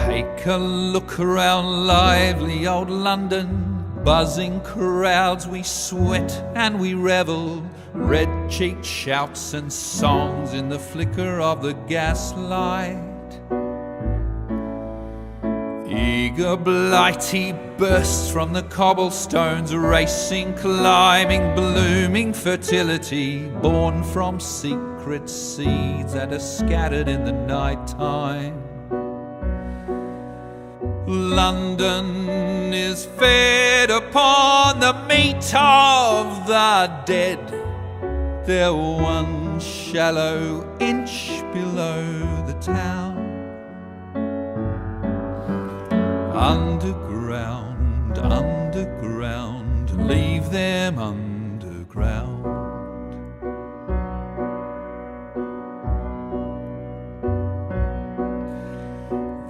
Take a look around lively old London, buzzing crowds, we sweat and we revel, red-cheeked shouts and songs in the flicker of the gaslight. Eager blighty bursts from the cobblestones, racing, climbing, blooming fertility, born from secret seeds that are scattered in the night time. London is fed upon the meat of the dead. They're one shallow inch below the town. Underground, underground, leave them underground.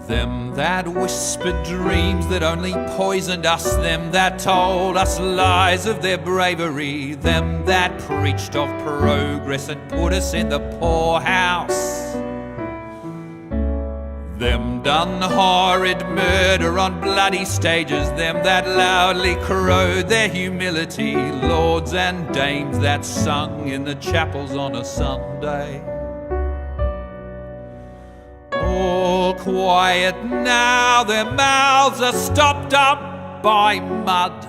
Them that whispered dreams that only poisoned us, them that told us lies of their bravery, them that preached of progress and put us in the poorhouse, them done horrid murder on bloody stages, them that loudly crowed their humility, lords and dames that sung in the chapels on a Sunday. All quiet now, their mouths are stopped up by mud.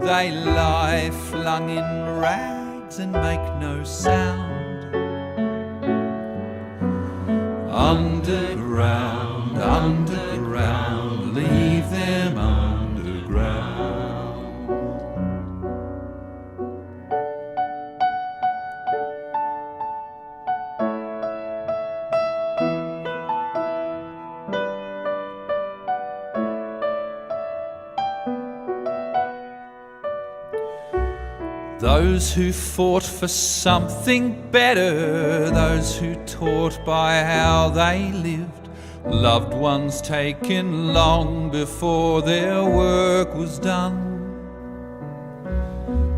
They lie flung in rags and make no sound. Underground, underground, leave them underground. Those who fought for something better, those who taught by how they lived, loved ones taken long before their work was done.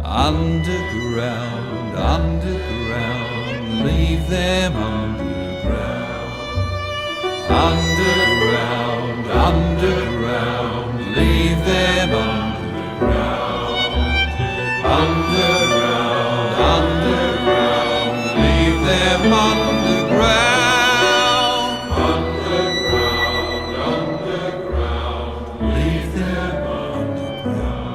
Underground, underground, leave them underground. Underground, underground, leave them underground. Underground, underground, leave them underground. Underground, underground, leave them underground.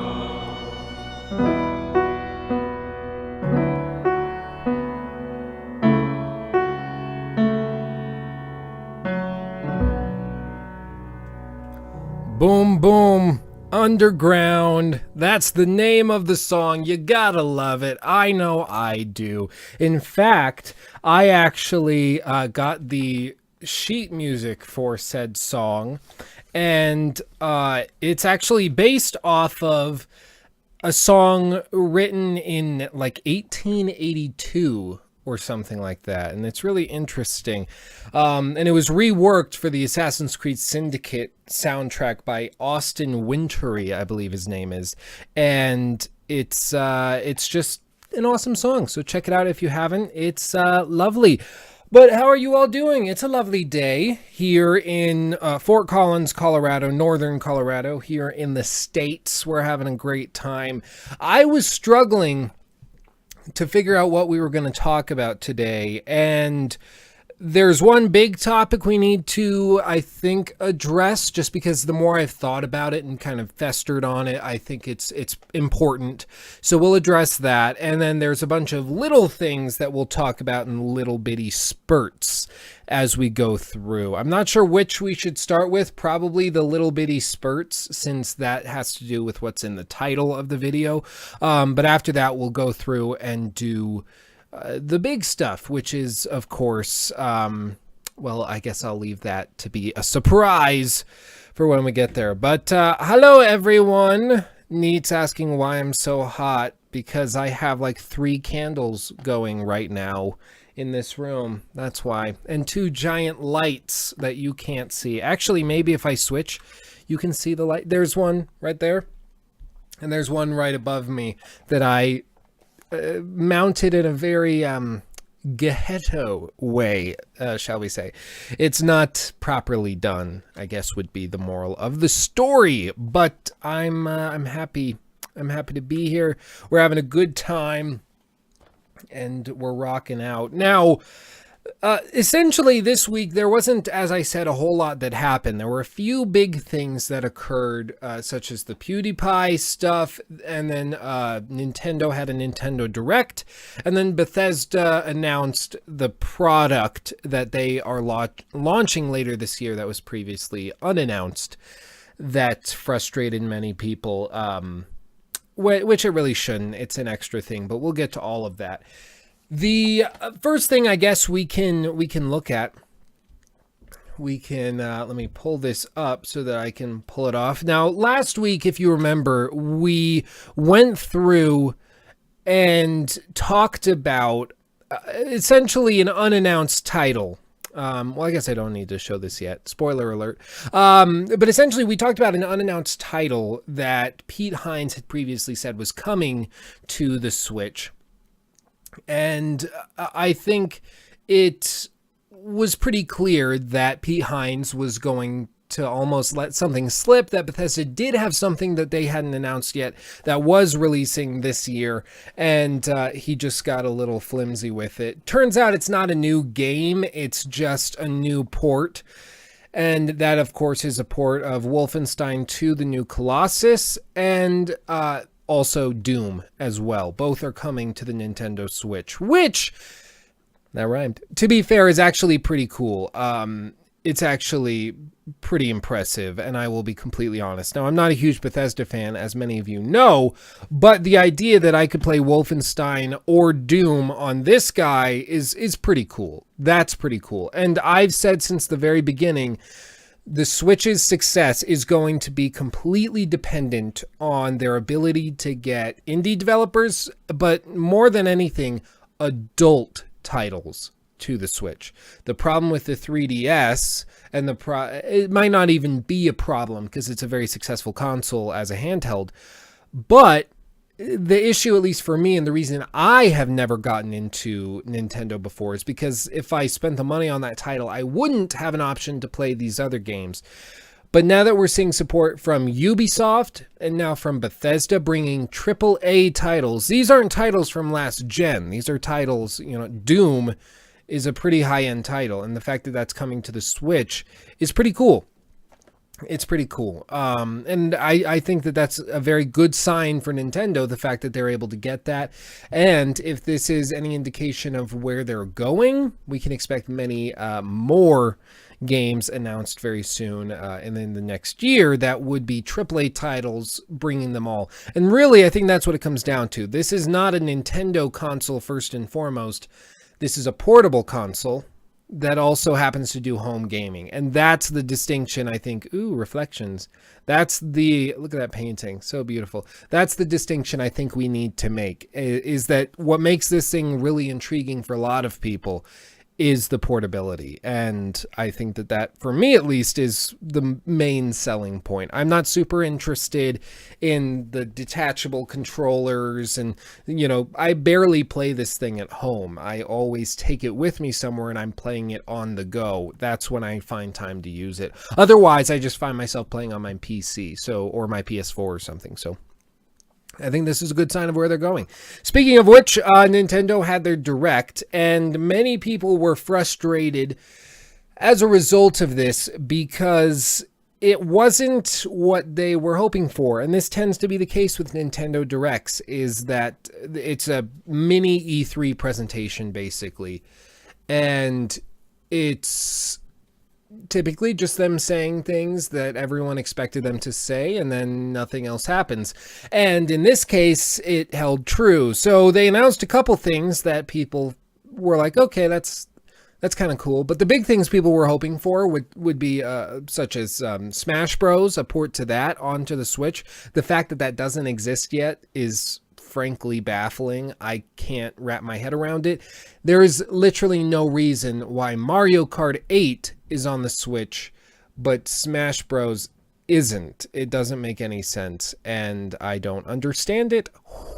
Boom, boom. Underground. That's the name of the song. You gotta love it. I know I do. In fact, I actually got the sheet music for said song, and it's actually based off of a song written in like 1882 or something like that, and it's really interesting. And it was reworked for the Assassin's Creed Syndicate soundtrack by Austin Wintory, I believe his name is, and it's just an awesome song. So check it out if you haven't. It's lovely. But how are you all doing? It's a lovely day here in Fort Collins, Colorado, northern Colorado, here in the States. We're having a great time. I was struggling to figure out what we were going to talk about today, and there's one big topic we need to, I think, address, just because the more I've thought about it and kind of festered on it, I think it's important. So we'll address that. And then there's a bunch of little things that we'll talk about in little bitty spurts as we go through. I'm not sure which we should start with. Probably the little bitty spurts, since that has to do with what's in the title of the video. But after that, we'll go through and do the big stuff, which is, of course, well, I guess I'll leave that to be a surprise for when we get there. But hello, everyone. Neat's asking why I'm so hot, because I have like 3 candles going right now in this room. That's why. And 2 giant lights that you can't see. Actually, maybe if I switch, you can see the light. There's one right there, and there's one right above me that I mounted in a very ghetto way, shall we say. It's not properly done, I guess would be the moral of the story. But I'm happy. I'm happy to be here. We're having a good time, and we're rocking out. Now, essentially this week, there wasn't, as I said, a whole lot that happened. There were a few big things that occurred, such as the Pewdiepie stuff, and then Nintendo had a Nintendo Direct, and then Bethesda announced the product that they are launching later this year that was previously unannounced. That frustrated many people, which it really shouldn't. It's an extra thing, but we'll get to all of that. The first thing I guess we can look at, let me pull this up so that I can pull it off. Now, last week, if you remember, we went through and talked about essentially an unannounced title. Well, I guess I don't need to show this yet. Spoiler alert. But essentially, we talked about an unannounced title that Pete Hines had previously said was coming to the Switch. And I think it was pretty clear that Pete Hines was going to almost let something slip, that Bethesda did have something that they hadn't announced yet that was releasing this year, and he just got a little flimsy with it. Turns out it's not a new game, it's just a new port. And that, of course, is a port of Wolfenstein 2, The New Colossus, and also Doom as well. Both are coming to the Nintendo Switch, which, that rhymed, to be fair, is actually pretty cool. It's actually pretty impressive, and I will be completely honest. Now, I'm not a huge Bethesda fan, as many of you know, but the idea that I could play Wolfenstein or Doom on this guy is pretty cool. That's pretty cool. And I've said since the very beginning, the Switch's success is going to be completely dependent on their ability to get indie developers, but more than anything, adult titles to the Switch. The problem with the 3DS, and it might not even be a problem because it's a very successful console as a handheld, but the issue, at least for me, and the reason I have never gotten into Nintendo before, is because if I spent the money on that title, I wouldn't have an option to play these other games. But now that we're seeing support from Ubisoft and now from Bethesda bringing AAA titles, these aren't titles from last gen. These are titles, Doom is a pretty high-end title, and the fact that that's coming to the Switch is pretty cool. It's pretty cool. And I think that that's a very good sign for Nintendo, the fact that they're able to get that. And if this is any indication of where they're going, we can expect many more games announced very soon and in the next year that would be AAA titles, bringing them all. And really, I think that's what it comes down to. This is not a Nintendo console first and foremost. This is a portable console that also happens to do home gaming. And that's the distinction, I think. Ooh, reflections. Look at that painting. So beautiful. That's the distinction I think we need to make, is that what makes this thing really intriguing for a lot of people is the portability. And I think that for me at least is the main selling point. I'm not super interested in the detachable controllers, and I barely play this thing at home. I always take it with me somewhere and I'm playing it on the go. That's when I find time to use it. Otherwise, I just find myself playing on my PC, or my PS4 or something. So I think this is a good sign of where they're going. Speaking of which, Nintendo had their Direct, and many people were frustrated as a result of this because it wasn't what they were hoping for. And this tends to be the case with Nintendo Directs, is that it's a mini E3 presentation, basically. And it's typically just them saying things that everyone expected them to say, and then nothing else happens. And in this case, it held true. So they announced a couple things that people were like, okay, that's kind of cool. But the big things people were hoping for would be such as Smash Bros, a port to that onto the Switch. The fact that that doesn't exist yet is frankly baffling. I can't wrap my head around it. There is literally no reason why Mario Kart 8 is on the Switch, but Smash Bros isn't. It doesn't make any sense, and I don't understand it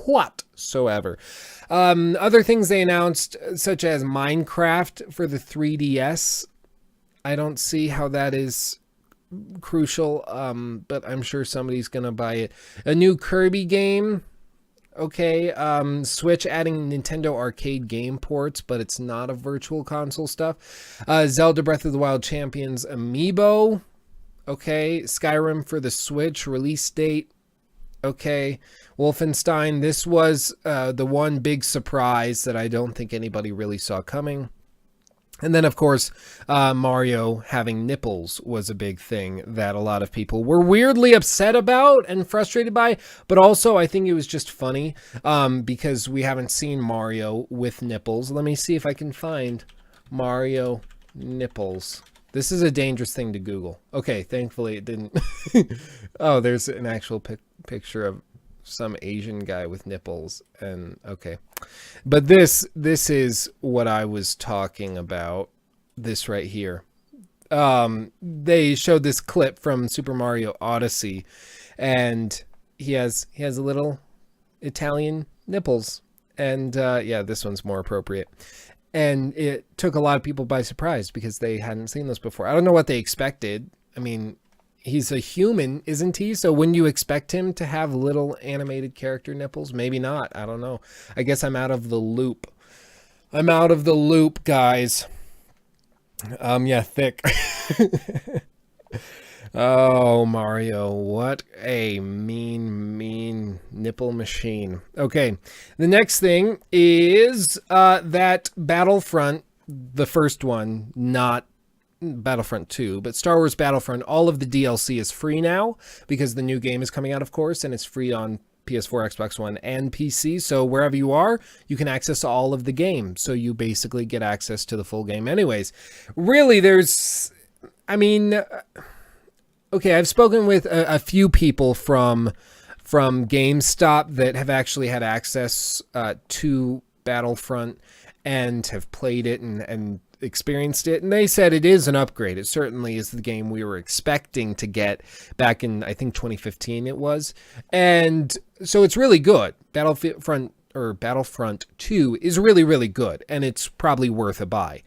whatsoever. Other things they announced, such as Minecraft for the 3DS. I don't see how that is crucial, but I'm sure somebody's gonna buy it. A new Kirby game. Okay, Switch adding Nintendo arcade game ports, but it's not a virtual console stuff. Zelda Breath of the Wild Champions amiibo. Okay, Skyrim for the Switch release date. Okay, Wolfenstein. This was the one big surprise that I don't think anybody really saw coming. And then, of course, Mario having nipples was a big thing that a lot of people were weirdly upset about and frustrated by. But also, I think it was just funny because we haven't seen Mario with nipples. Let me see if I can find Mario nipples. This is a dangerous thing to Google. Okay, thankfully it didn't. Oh, there's an actual picture of some Asian guy with nipples, and okay, but this is what I was talking about. This right here. They showed this clip from Super Mario Odyssey, and he has a little Italian nipples, and yeah, this one's more appropriate. And it took a lot of people by surprise because they hadn't seen this before. I don't know what they expected. I mean, he's a human, isn't he? So wouldn't you expect him to have little animated character nipples? Maybe not. I don't know. I guess I'm out of the loop. I'm out of the loop, guys. Yeah, thick. Oh, Mario, what a mean nipple machine. Okay, the next thing is that Battlefront, the first one, not Battlefront 2, but Star Wars Battlefront, all of the DLC is free now because the new game is coming out, of course, and it's free on PS4, Xbox One, and PC. So wherever you are, you can access all of the game. So you basically get access to the full game anyways. Really, okay, I've spoken with a few people from GameStop that have actually had access to Battlefront and have played it and experienced it, and they said it is an upgrade. It certainly is the game we were expecting to get back in, I think, 2015 it was. And so it's really good. Battlefront 2 is really, really good, and it's probably worth a buy.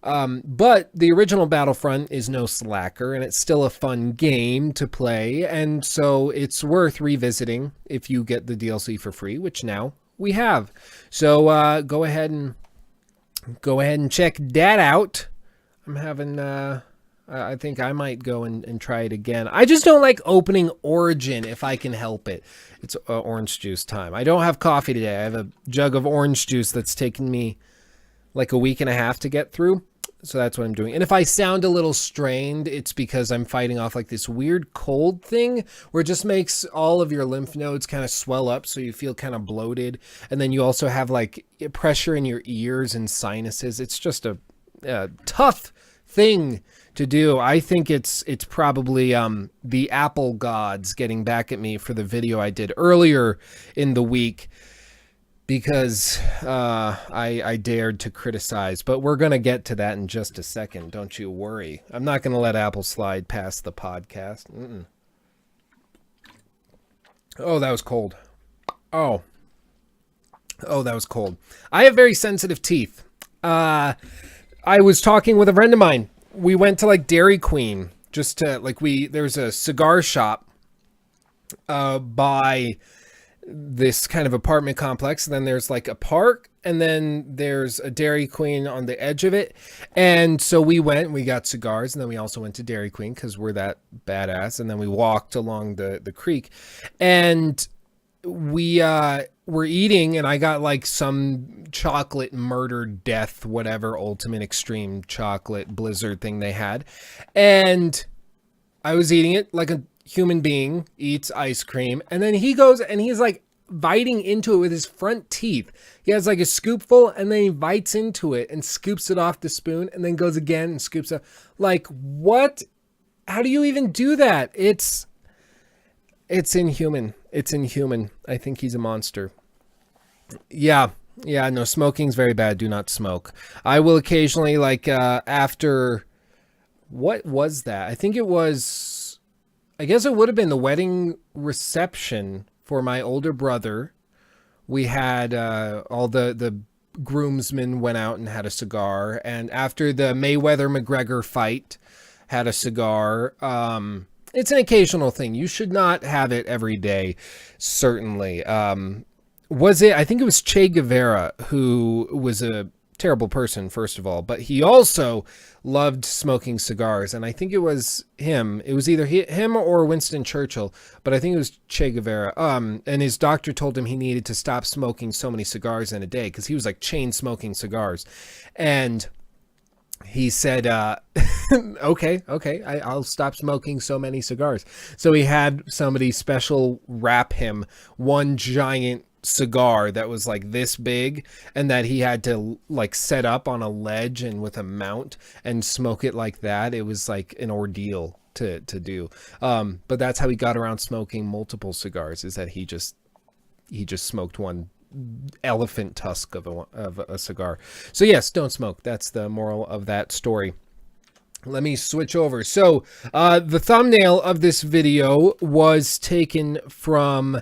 But the original Battlefront is no slacker, and it's still a fun game to play, and so it's worth revisiting if you get the DLC for free, which now we have. So go ahead and check that out. I'm having I think I might go and try it again. I just don't like opening Origin if I can help it. It's orange juice time. I don't have coffee today. I have a jug of orange juice that's taken me like a week and a half to get through. So that's what I'm doing. And if I sound a little strained, it's because I'm fighting off like this weird cold thing where it just makes all of your lymph nodes kind of swell up so you feel kind of bloated. And then you also have like pressure in your ears and sinuses. It's just a tough thing to do. I think it's probably the Apple gods getting back at me for the video I did earlier in the week, because I dared to criticize, but we're going to get to that in just a second. Don't you worry. I'm not going to let Apple slide past the podcast. Oh, that was cold. Oh, that was cold. I have very sensitive teeth. I was talking with a friend of mine. We went to like Dairy Queen just to there's a cigar shop by this kind of apartment complex, and then there's like a park, and then there's a Dairy Queen on the edge of it. And so we got cigars, and then we also went to Dairy Queen because we're that badass, and then we walked along the creek, and we were eating, and I got like some chocolate murder death whatever ultimate extreme chocolate blizzard thing they had, and I was eating it like a human being eats ice cream, and then he goes and he's like biting into it with his front teeth. He has like a scoopful, and then he bites into it and scoops it off the spoon, and then goes again and scoops it. Like, what? How do you even do that? It's inhuman. It's inhuman. I think he's a monster. Yeah, no, smoking's very bad. Do not smoke. I will occasionally, like, after, what was that? I think it was I guess it would have been the wedding reception for my older brother. We had all the groomsmen went out and had a cigar, and after the Mayweather-McGregor fight, had a cigar. It's an occasional thing. You should not have it every day, certainly. I think it was Che Guevara, who was a terrible person, first of all, but he also loved smoking cigars, and I think it was him. It was either him or Winston Churchill, but I think it was Che Guevara. And his doctor told him he needed to stop smoking so many cigars in a day, because he was like chain smoking cigars. And he said, okay, I'll stop smoking so many cigars. So he had somebody special wrap him one giant cigar that was like this big, and that he had to like set up on a ledge and with a mount and smoke it like that. It was like an ordeal to do. But that's how he got around smoking multiple cigars, is that he just smoked one elephant tusk of a cigar. So yes, don't smoke. That's the moral of that story. Let me switch over. So the thumbnail of this video was taken from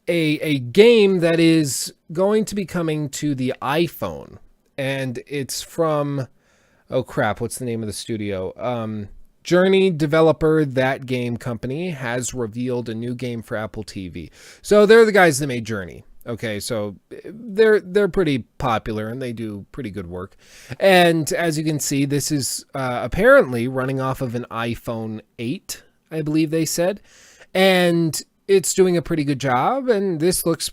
a game that is going to be coming to the iPhone, and it's from, oh crap, what's the name of the studio? Journey developer, that game company, has revealed a new game for Apple TV. So they're the guys that made Journey. Okay, so they're pretty popular and they do pretty good work. And as you can see, this is apparently running off of an iPhone 8, I believe they said. And it's doing a pretty good job, and this looks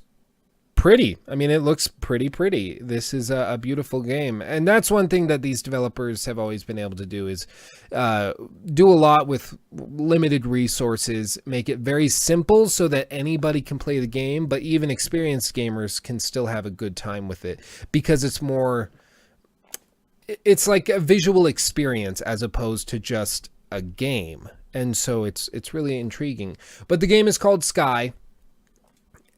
pretty. I mean, it looks pretty. This is a beautiful game. And that's one thing that these developers have always been able to do, is do a lot with limited resources, make it very simple so that anybody can play the game, but even experienced gamers can still have a good time with it, because it's like a visual experience as opposed to just a game. And so it's really intriguing. But the game is called Sky,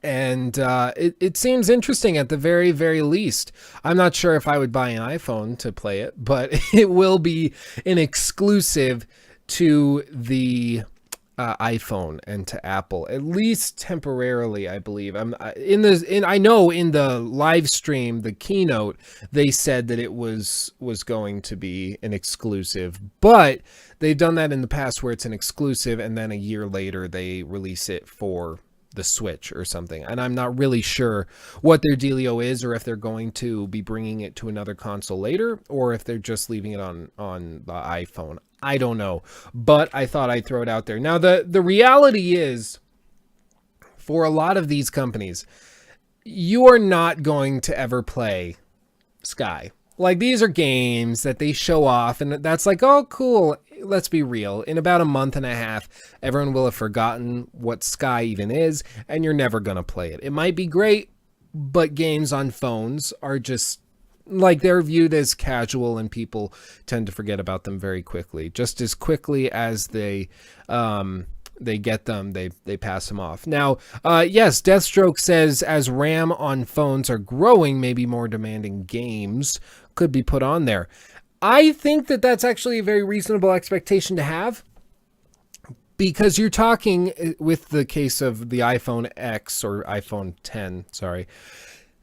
and it seems interesting at the very, very least. I'm not sure if I would buy an iPhone to play it, but it will be an exclusive to the iPhone and to Apple, at least temporarily, I believe. I know in the live stream, the keynote, they said that it was going to be an exclusive, but they've done that in the past where it's an exclusive and then a year later they release it for the Switch or something. And I'm not really sure what their dealio is, or if they're going to be bringing it to another console later, or if they're just leaving it on the iPhone. I don't know, but I thought I'd throw it out there. Now, the reality is, for a lot of these companies, you are not going to ever play Sky. Like, these are games that they show off, and that's like, oh, cool. Let's be real. In about a month and a half, everyone will have forgotten what Sky even is, and you're never going to play it. It might be great, but games on phones are just, like, they're viewed as casual, and people tend to forget about them very quickly. Just as quickly as they get them, they pass them off. Now, yes, Deathstroke says, as RAM on phones are growing, maybe more demanding games could be put on there. I think that that's actually a very reasonable expectation to have, because you're talking, with the case of the iPhone X, or iPhone 10, sorry,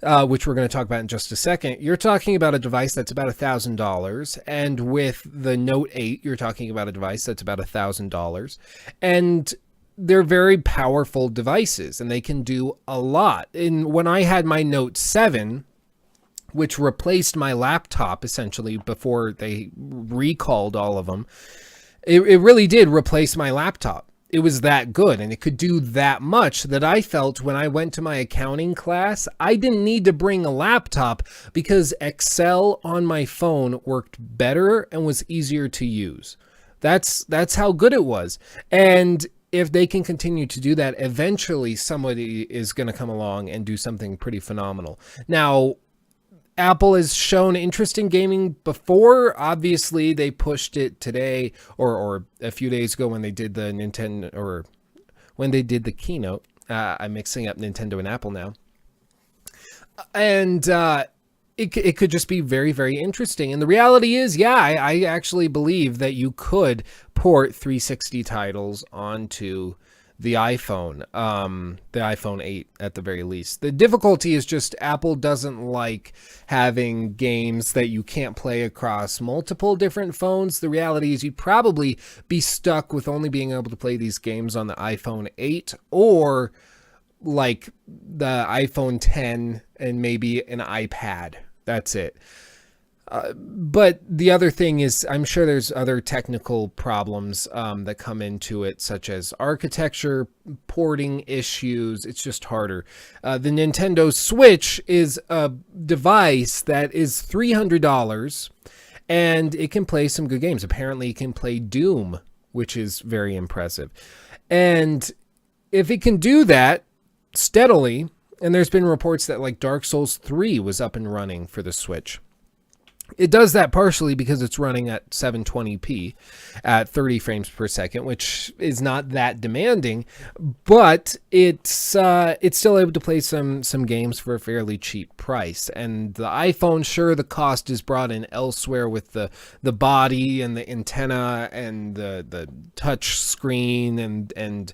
which we're going to talk about in just a second. You're talking about a device that's about $1,000, and with the Note 8, you're talking about a device that's about $1,000, and they're very powerful devices, and they can do a lot. And when I had my Note 7, which replaced my laptop essentially before they recalled all of them, it really did replace my laptop. It was that good, and it could do that much that I felt when I went to my accounting class, I didn't need to bring a laptop, because Excel on my phone worked better and was easier to use. That's how good it was. And if they can continue to do that, eventually somebody is going to come along and do something pretty phenomenal. Now, Apple has shown interest in gaming before. Obviously, they pushed it today or a few days ago when they did the Nintendo, or when they did the keynote. I'm mixing up Nintendo and Apple now. And it could just be very, very interesting. And the reality is, yeah, I actually believe that you could port 360 titles onto the iPhone 8 at the very least. The difficulty is just Apple doesn't like having games that you can't play across multiple different phones. The reality is you'd probably be stuck with only being able to play these games on the iPhone 8 or like the iPhone 10 and maybe an iPad. That's it. But the other thing is, I'm sure there's other technical problems that come into it, such as architecture, porting issues. It's just harder. The Nintendo Switch is a device that is $300, and it can play some good games. Apparently, it can play Doom, which is very impressive. And if it can do that steadily, and there's been reports that like Dark Souls 3 was up and running for the Switch. It does that partially because it's running at 720p at 30 frames per second, which is not that demanding, but it's still able to play some games for a fairly cheap price. And the iPhone, sure, the cost is brought in elsewhere with the body and the antenna and the touch screen and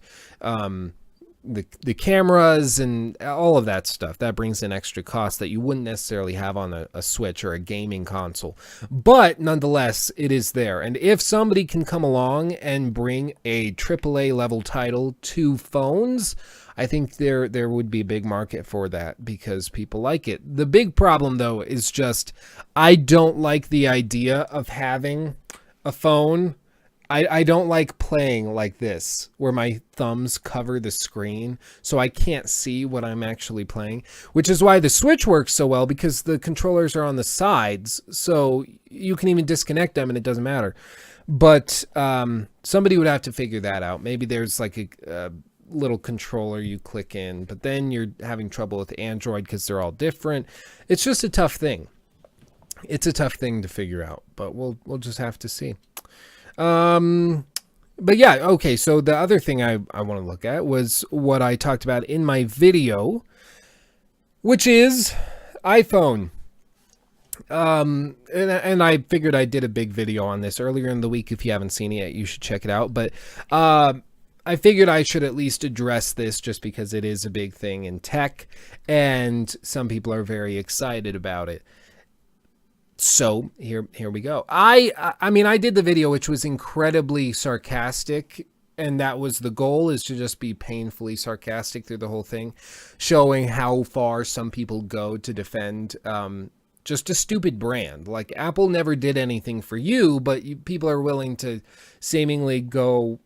the cameras and all of that stuff. That brings in extra costs that you wouldn't necessarily have on a Switch or a gaming console. But nonetheless, it is there. And if somebody can come along and bring a AAA level title to phones, I think there would be a big market for that because people like it. The big problem, though, is just I don't like the idea of having a phone. I don't like playing like this, where my thumbs cover the screen, so I can't see what I'm actually playing, which is why the Switch works so well, because the controllers are on the sides, so you can even disconnect them and it doesn't matter. But somebody would have to figure that out. Maybe there's like a little controller you click in, but then you're having trouble with Android because they're all different. It's just a tough thing. It's a tough thing to figure out, but we'll just have to see. But yeah, okay, so the other thing I want to look at was what I talked about in my video, which is iPhone. And I figured I did a big video on this earlier in the week. If you haven't seen it yet, you should check it out. But I figured I should at least address this just because it is a big thing in tech, and some people are very excited about it. So here we go. I mean, I did the video, which was incredibly sarcastic, and that was the goal, is to just be painfully sarcastic through the whole thing, showing how far some people go to defend just a stupid brand. Like, Apple never did anything for you, but people are willing to seemingly go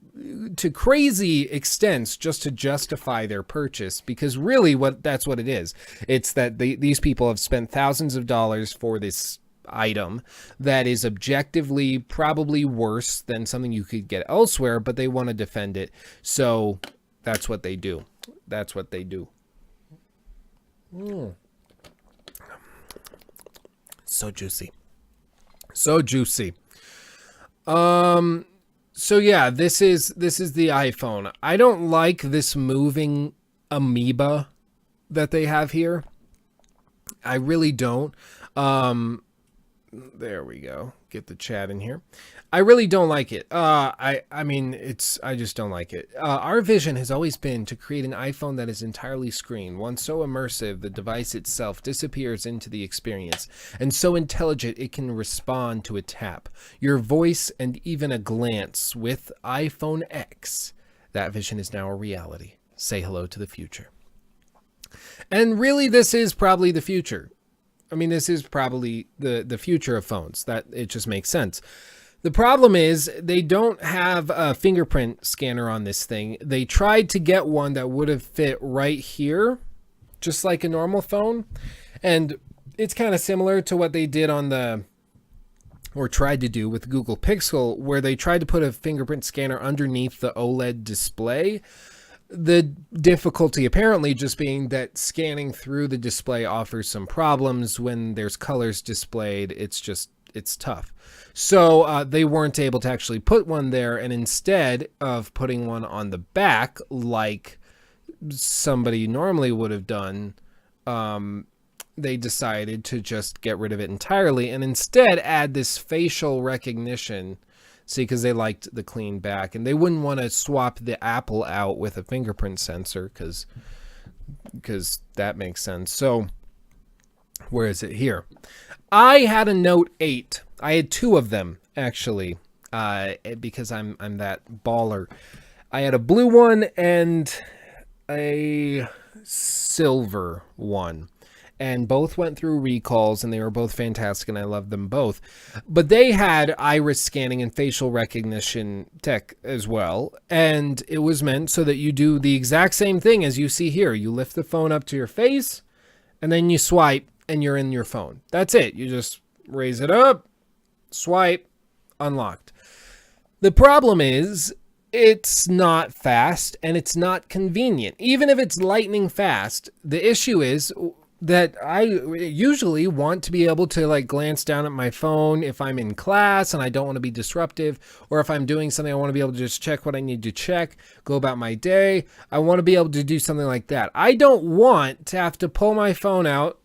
to crazy extents just to justify their purchase, because really that's what it is. It's that these people have spent thousands of dollars for this item that is objectively probably worse than something you could get elsewhere, but they want to defend it. So that's what they do. That's what they do. So juicy. So juicy. So yeah, this is the iPhone. I don't like this moving amoeba that they have here. I really don't. There we go. Get the chat in here. I really don't like it. I just don't like it. Our vision has always been to create an iPhone that is entirely screen, one so immersive the device itself disappears into the experience, and so intelligent it can respond to a tap, your voice, and even a glance. With iPhone X, that vision is now a reality. Say hello to the future. And really, this is probably the future. I mean, this is probably the future of phones. That it just makes sense. The problem is they don't have a fingerprint scanner on this thing. They tried to get one that would have fit right here, just like a normal phone. And it's kind of similar to what they did or tried to do with Google Pixel, where they tried to put a fingerprint scanner underneath the OLED display. The difficulty apparently just being that scanning through the display offers some problems. When there's colors displayed, it's tough. So they weren't able to actually put one there, and instead of putting one on the back like somebody normally would have done, they decided to just get rid of it entirely and instead add this facial recognition See, because they liked the clean back, and they wouldn't want to swap the Apple out with a fingerprint sensor because that makes sense. So where is it here? I had a Note 8. I had two of them actually, because I'm that baller. I had a blue one and a silver one. And both went through recalls, and they were both fantastic, and I loved them both. But they had iris scanning and facial recognition tech as well, and it was meant so that you do the exact same thing as you see here. You lift the phone up to your face, and then you swipe, and you're in your phone. That's it. You just raise it up, swipe, unlocked. The problem is, it's not fast, and it's not convenient. Even if it's lightning fast, the issue is that I usually want to be able to like glance down at my phone if I'm in class and I don't want to be disruptive, or if I'm doing something, I want to be able to just check what I need to check, go about my day. I want to be able to do something like that. I don't want to have to pull my phone out.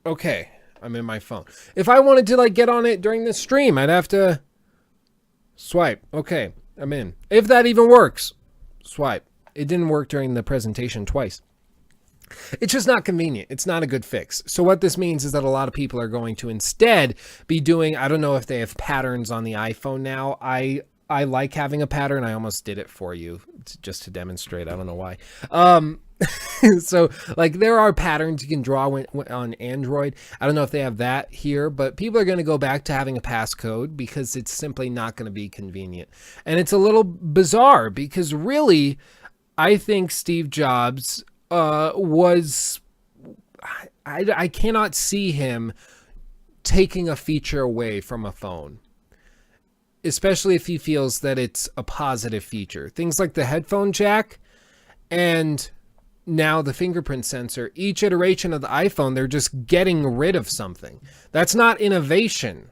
Okay, I'm in my phone. If I wanted to like get on it during the stream, I'd have to swipe. Okay, I'm in. If that even works, swipe. It didn't work during the presentation twice. It's just not convenient. It's not a good fix. So what this means is that a lot of people are going to instead be doing, I don't know if they have patterns on the iPhone now. I like having a pattern. I almost did it for you just to demonstrate. I don't know why. So like there are patterns you can draw on Android. I don't know if they have that here, but people are going to go back to having a passcode because it's simply not going to be convenient. And it's a little bizarre because really, I think Steve Jobs was, I cannot see him taking a feature away from a phone, especially if he feels that it's a positive feature. Things like the headphone jack and now the fingerprint sensor, each iteration of the iPhone, they're just getting rid of something. That's not innovation.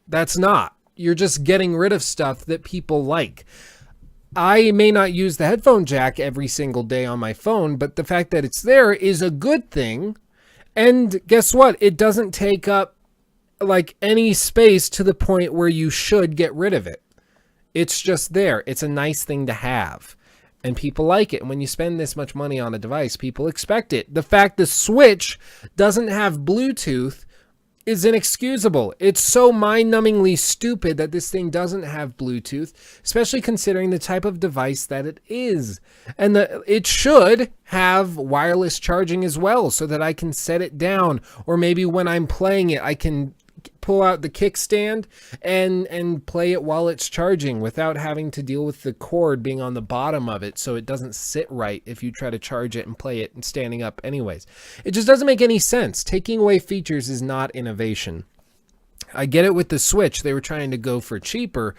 That's not. You're just getting rid of stuff that people like. I may not use the headphone jack every single day on my phone, but the fact that it's there is a good thing. And guess what? It doesn't take up like any space to the point where you should get rid of it. It's just there. It's a nice thing to have. And people like it. And when you spend this much money on a device, people expect it. The fact the Switch doesn't have Bluetooth is inexcusable. It's so mind-numbingly stupid that this thing doesn't have Bluetooth, especially considering the type of device that it is. And it should have wireless charging as well so that I can set it down, or maybe when I'm playing it, I can pull out the kickstand and play it while it's charging without having to deal with the cord being on the bottom of it so it doesn't sit right if you try to charge it and play it and standing up anyways. It just doesn't make any sense. Taking away features is not innovation. I get it with the Switch. They were trying to go for cheaper.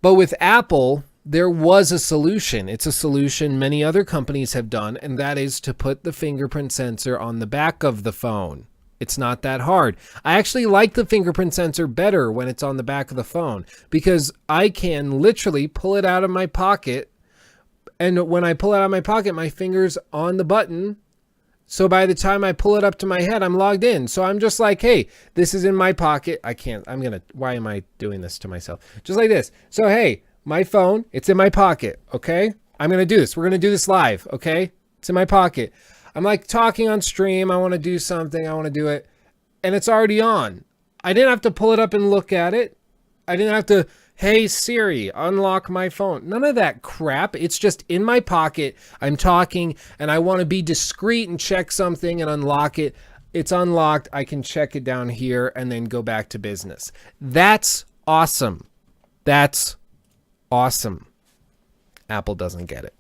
But with Apple, there was a solution. It's a solution many other companies have done, and that is to put the fingerprint sensor on the back of the phone. It's not that hard. I actually like the fingerprint sensor better when it's on the back of the phone because I can literally pull it out of my pocket. And when I pull it out of my pocket, my finger's on the button. So by the time I pull it up to my head, I'm logged in. So I'm just like, hey, this is in my pocket. Why am I doing this to myself? Just like this. So, hey, my phone, it's in my pocket. Okay. I'm going to do this. We're going to do this live. Okay. It's in my pocket. I'm like talking on stream. I want to do something. I want to do it. And it's already on. I didn't have to pull it up and look at it. I didn't have to, hey Siri, unlock my phone. None of that crap. It's just in my pocket. I'm talking and I want to be discreet and check something and unlock it. It's unlocked. I can check it down here and then go back to business. That's awesome. That's awesome. Apple doesn't get it.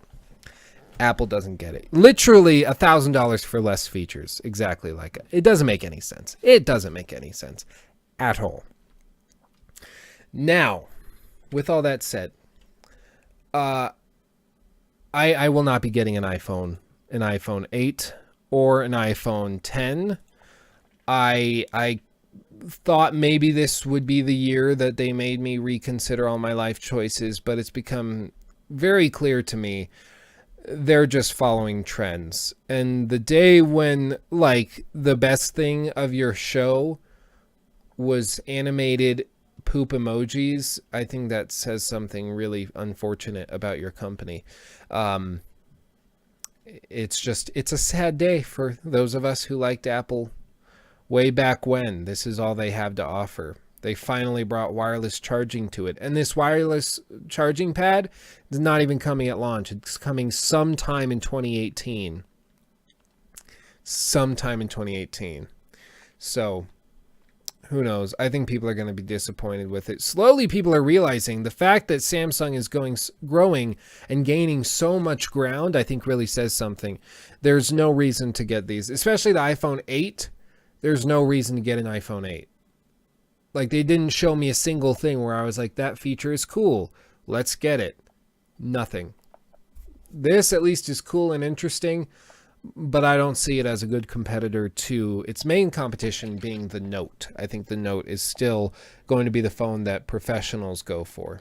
Apple doesn't get it. Literally $1,000 for less features. Exactly like it. It doesn't make any sense. It doesn't make any sense at all. Now, with all that said, I will not be getting an iPhone 8 or an iPhone 10. I thought maybe this would be the year that they made me reconsider all my life choices, but it's become very clear to me they're just following trends. And the day when, like, the best thing of your show was animated poop emojis, I think that says something really unfortunate about your company. It's a sad day for those of us who liked Apple way back when. This is all they have to offer. They finally brought wireless charging to it. And this wireless charging pad is not even coming at launch. It's coming sometime in 2018. Sometime in 2018. So, who knows? I think people are going to be disappointed with it. Slowly, people are realizing the fact that Samsung is growing and gaining so much ground, I think really says something. There's no reason to get these, especially the iPhone 8. There's no reason to get an iPhone 8. Like, they didn't show me a single thing where I was like, that feature is cool. Let's get it. Nothing. This, at least, is cool and interesting, but I don't see it as a good competitor to its main competition being the Note. I think the Note is still going to be the phone that professionals go for.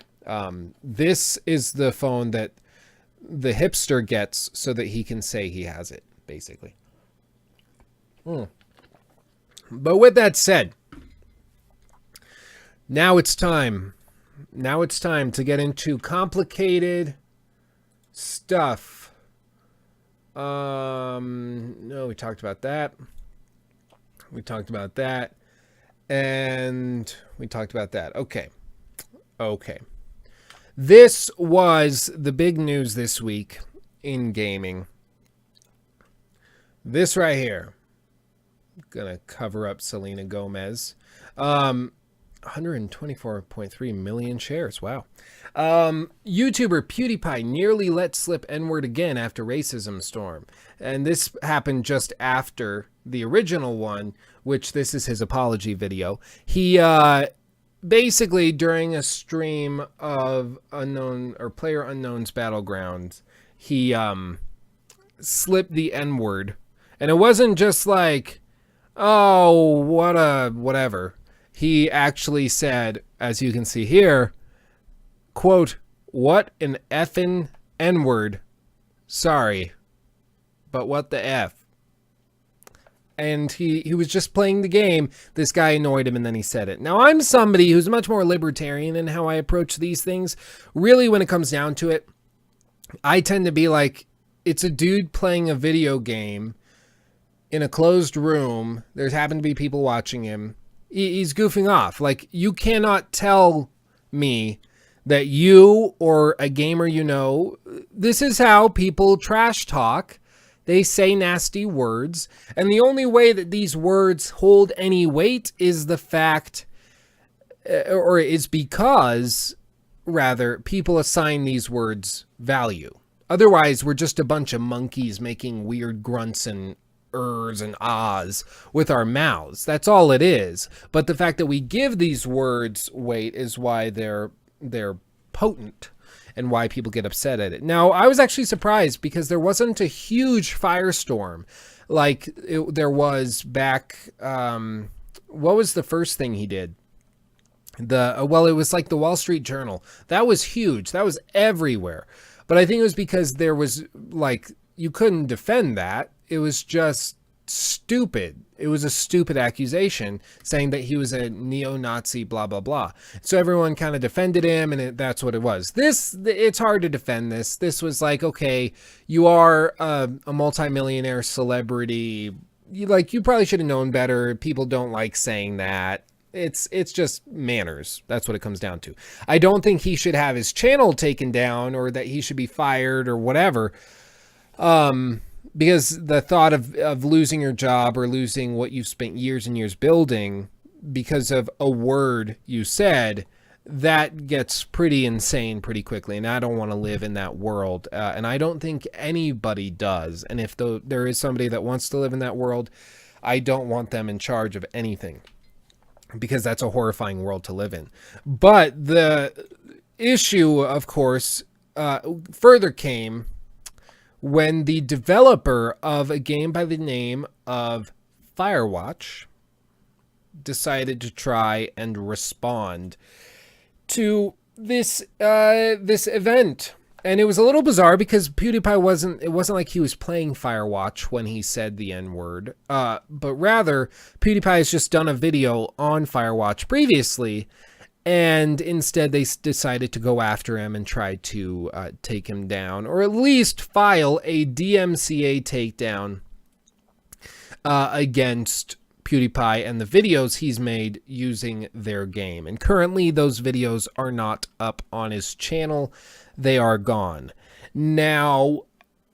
This is the phone that the hipster gets so that he can say he has it, basically. But with that said, now it's time. Now it's time to get into complicated stuff. No, we talked about that. We talked about that. And we talked about that. Okay. This was the big news this week in gaming. This right here. I'm gonna cover up Selena Gomez. 124.3 million shares. Wow. YouTuber Pewdiepie nearly let slip N-word again after racism storm. And this happened just after the original one, which this is his apology video. He basically during a stream of PlayerUnknown's Battlegrounds, he slipped the N-word. And it wasn't just like, oh, whatever. He actually said, as you can see here, quote, "What an effing N-word. Sorry, but what the F?" And he was just playing the game. This guy annoyed him, and then he said it. Now, I'm somebody who's much more libertarian in how I approach these things. Really, when it comes down to it, I tend to be like, it's a dude playing a video game in a closed room. There's happened to be people watching him. He's goofing off. Like, you cannot tell me that you or a gamer you know, this is how people trash talk. They say nasty words. And the only way that these words hold any weight is the fact, or is because, rather, people assign these words value. Otherwise, we're just a bunch of monkeys making weird grunts and ers and ahs with our mouths. That's all it is. But the fact that we give these words weight is why they're potent and why people get upset at it. Now, I was actually surprised because there wasn't a huge firestorm like there was back. What was the first thing he did? It was like the Wall Street Journal. That was huge. That was everywhere. But I think it was because there was like, you couldn't defend that. It was just stupid. It was a stupid accusation saying that he was a neo-Nazi, blah, blah, blah. So everyone kind of defended him, and that's what it was. It's hard to defend this. This was like, okay, you are a multimillionaire celebrity. You probably should have known better. People don't like saying that. It's just manners. That's what it comes down to. I don't think he should have his channel taken down or that he should be fired or whatever. Because the thought of losing your job or losing what you've spent years and years building because of a word you said, that gets pretty insane pretty quickly. And I don't want to live in that world. And I don't think anybody does. And if there is somebody that wants to live in that world, I don't want them in charge of anything, because that's a horrifying world to live in. But the issue, of course, further came when the developer of a game by the name of Firewatch decided to try and respond to this event And it was a little bizarre because PewDiePie wasn't like he was playing Firewatch when he said the N-word, but rather PewDiePie has just done a video on Firewatch previously, and instead they decided to go after him and try to take him down, or at least file a DMCA takedown against PewDiePie and the videos he's made using their game. And currently those videos are not up on his channel. They are gone. Now,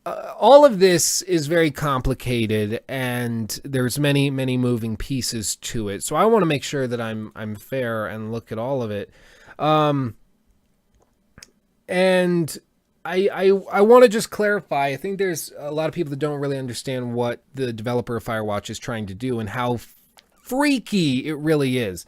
all of this is very complicated, and there's many moving pieces to it. So I want to make sure that I'm fair and look at all of it. And I want to just clarify. I think there's a lot of people that don't really understand what the developer of Firewatch is trying to do and how freaky it really is.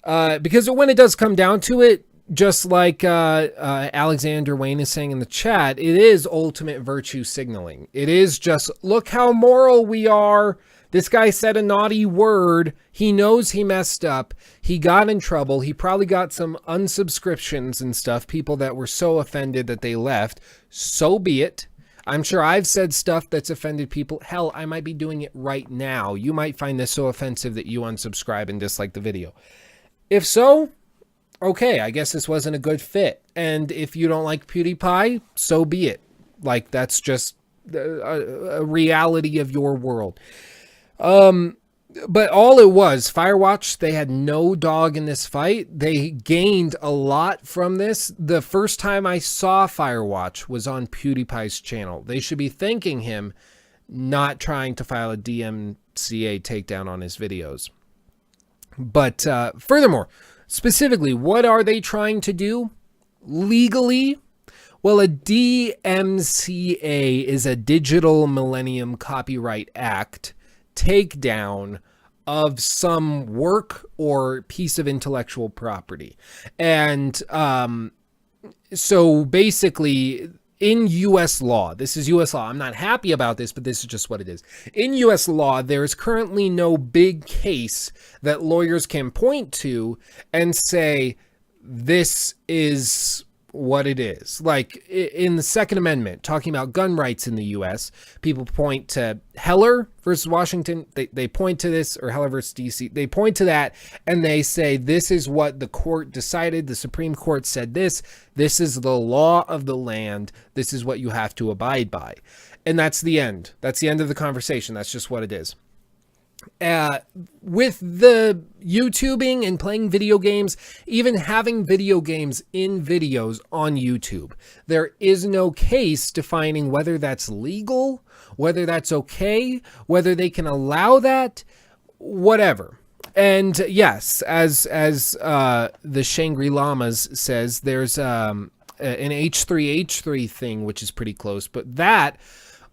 Because when it does come down to it, just like Alexander Wayne is saying in the chat, it is ultimate virtue signaling. It is just, look how moral we are. This guy said a naughty word. He knows he messed up. He got in trouble. He probably got some unsubscriptions and stuff, people that were so offended that they left. So be it. I'm sure I've said stuff that's offended people. Hell, I might be doing it right now. You might find this so offensive that you unsubscribe and dislike the video. If so, okay, I guess this wasn't a good fit. And if you don't like PewDiePie, so be it. Like, that's just a reality of your world. But all it was, Firewatch, they had no dog in this fight. They gained a lot from this. The first time I saw Firewatch was on PewDiePie's channel. They should be thanking him, not trying to file a DMCA takedown on his videos. But furthermore, specifically, what are they trying to do legally? Well, a DMCA is a Digital Millennium Copyright Act takedown of some work or piece of intellectual property. And so basically, in U.S. law, this is U.S. law. I'm not happy about this, but this is just what it is. In U.S. law, there is currently no big case that lawyers can point to and say, this is what it is. Like in the Second Amendment, talking about gun rights in the U.S., people point to Heller versus Washington. They point to this, or Heller versus D.C. They point to that, and they say, this is what the court decided. The Supreme Court said this. This is the law of the land. This is what you have to abide by. And that's the end. That's the end of the conversation. That's just what it is. With the YouTubing and playing video games, even having video games in videos on YouTube, there is no case defining whether that's legal, whether that's okay, whether they can allow that, whatever. And yes, as the Shangri-Lamas says, there's an H3H3 thing, which is pretty close, but that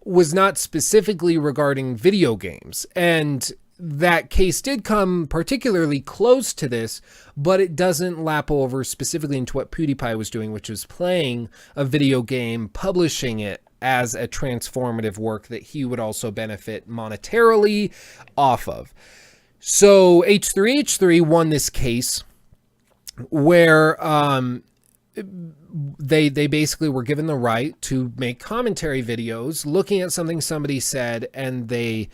was not specifically regarding video games. And that case did come particularly close to this, but it doesn't lap over specifically into what PewDiePie was doing, which was playing a video game, publishing it as a transformative work that he would also benefit monetarily off of. So H3H3 won this case where they basically were given the right to make commentary videos looking at something somebody said, and they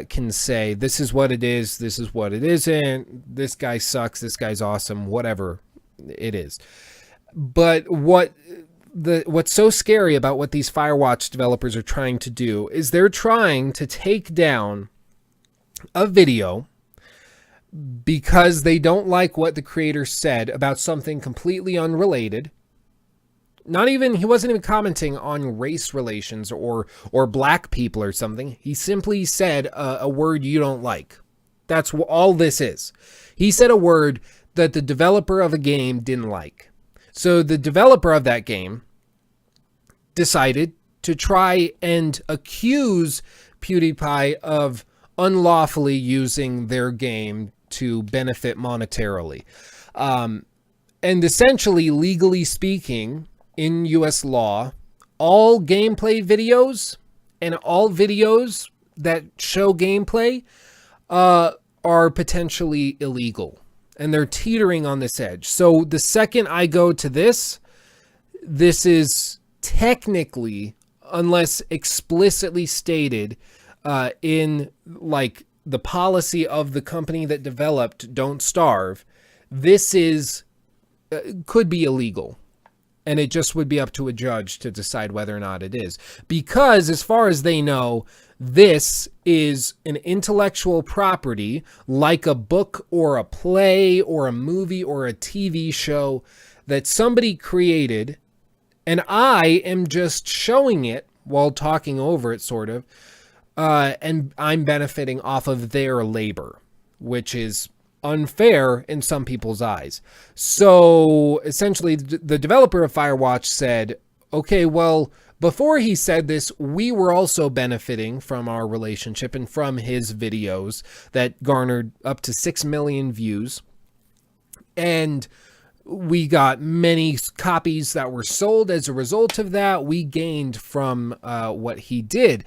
can say, this is what it is, this is what it isn't, this guy sucks, this guy's awesome, whatever it is. But what's so scary about what these Firewatch developers are trying to do is they're trying to take down a video because they don't like what the creator said about something completely unrelated. He wasn't even commenting on race relations or black people or something. He simply said a word you don't like. That's all this is. He said a word that the developer of a game didn't like. So the developer of that game decided to try and accuse PewDiePie of unlawfully using their game to benefit monetarily. And essentially, legally speaking, in U.S. law, all gameplay videos and all videos that show gameplay are potentially illegal. And they're teetering on this edge. So the second I go to this, this is technically, unless explicitly stated in like the policy of the company that developed Don't Starve, this is could be illegal. And it just would be up to a judge to decide whether or not it is. Because as far as they know, this is an intellectual property like a book or a play or a movie or a TV show that somebody created. And I am just showing it while talking over it, sort of. And I'm benefiting off of their labor, which is unfair in some people's eyes. So essentially the developer of Firewatch said, okay, well, before he said this, we were also benefiting from our relationship and from his videos that garnered up to 6 million views. And we got many copies that were sold as a result of that. We gained from what he did.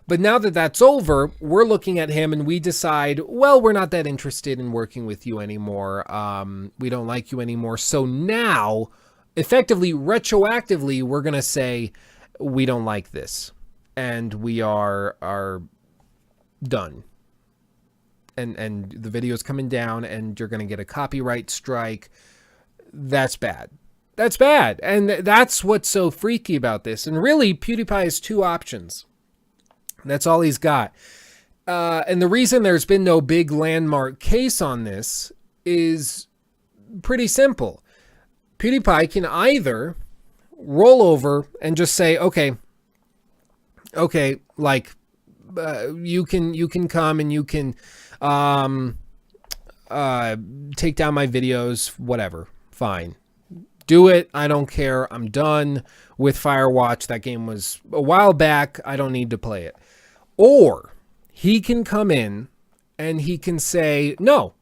But now that that's over, we're looking at him and we decide, well, we're not that interested in working with you anymore. We don't like you anymore. So now, effectively, retroactively, we're going to say we don't like this. And we are done. And the video's coming down and you're going to get a copyright strike. That's bad. That's bad. And that's what's so freaky about this. And really, PewDiePie has two options. That's all he's got. And the reason there's been no big landmark case on this is pretty simple. PewDiePie can either roll over and just say, okay, like, you can come and you can take down my videos, whatever, fine. Do it. I don't care. I'm done with Firewatch. That game was a while back. I don't need to play it. Or he can come in and he can say, no,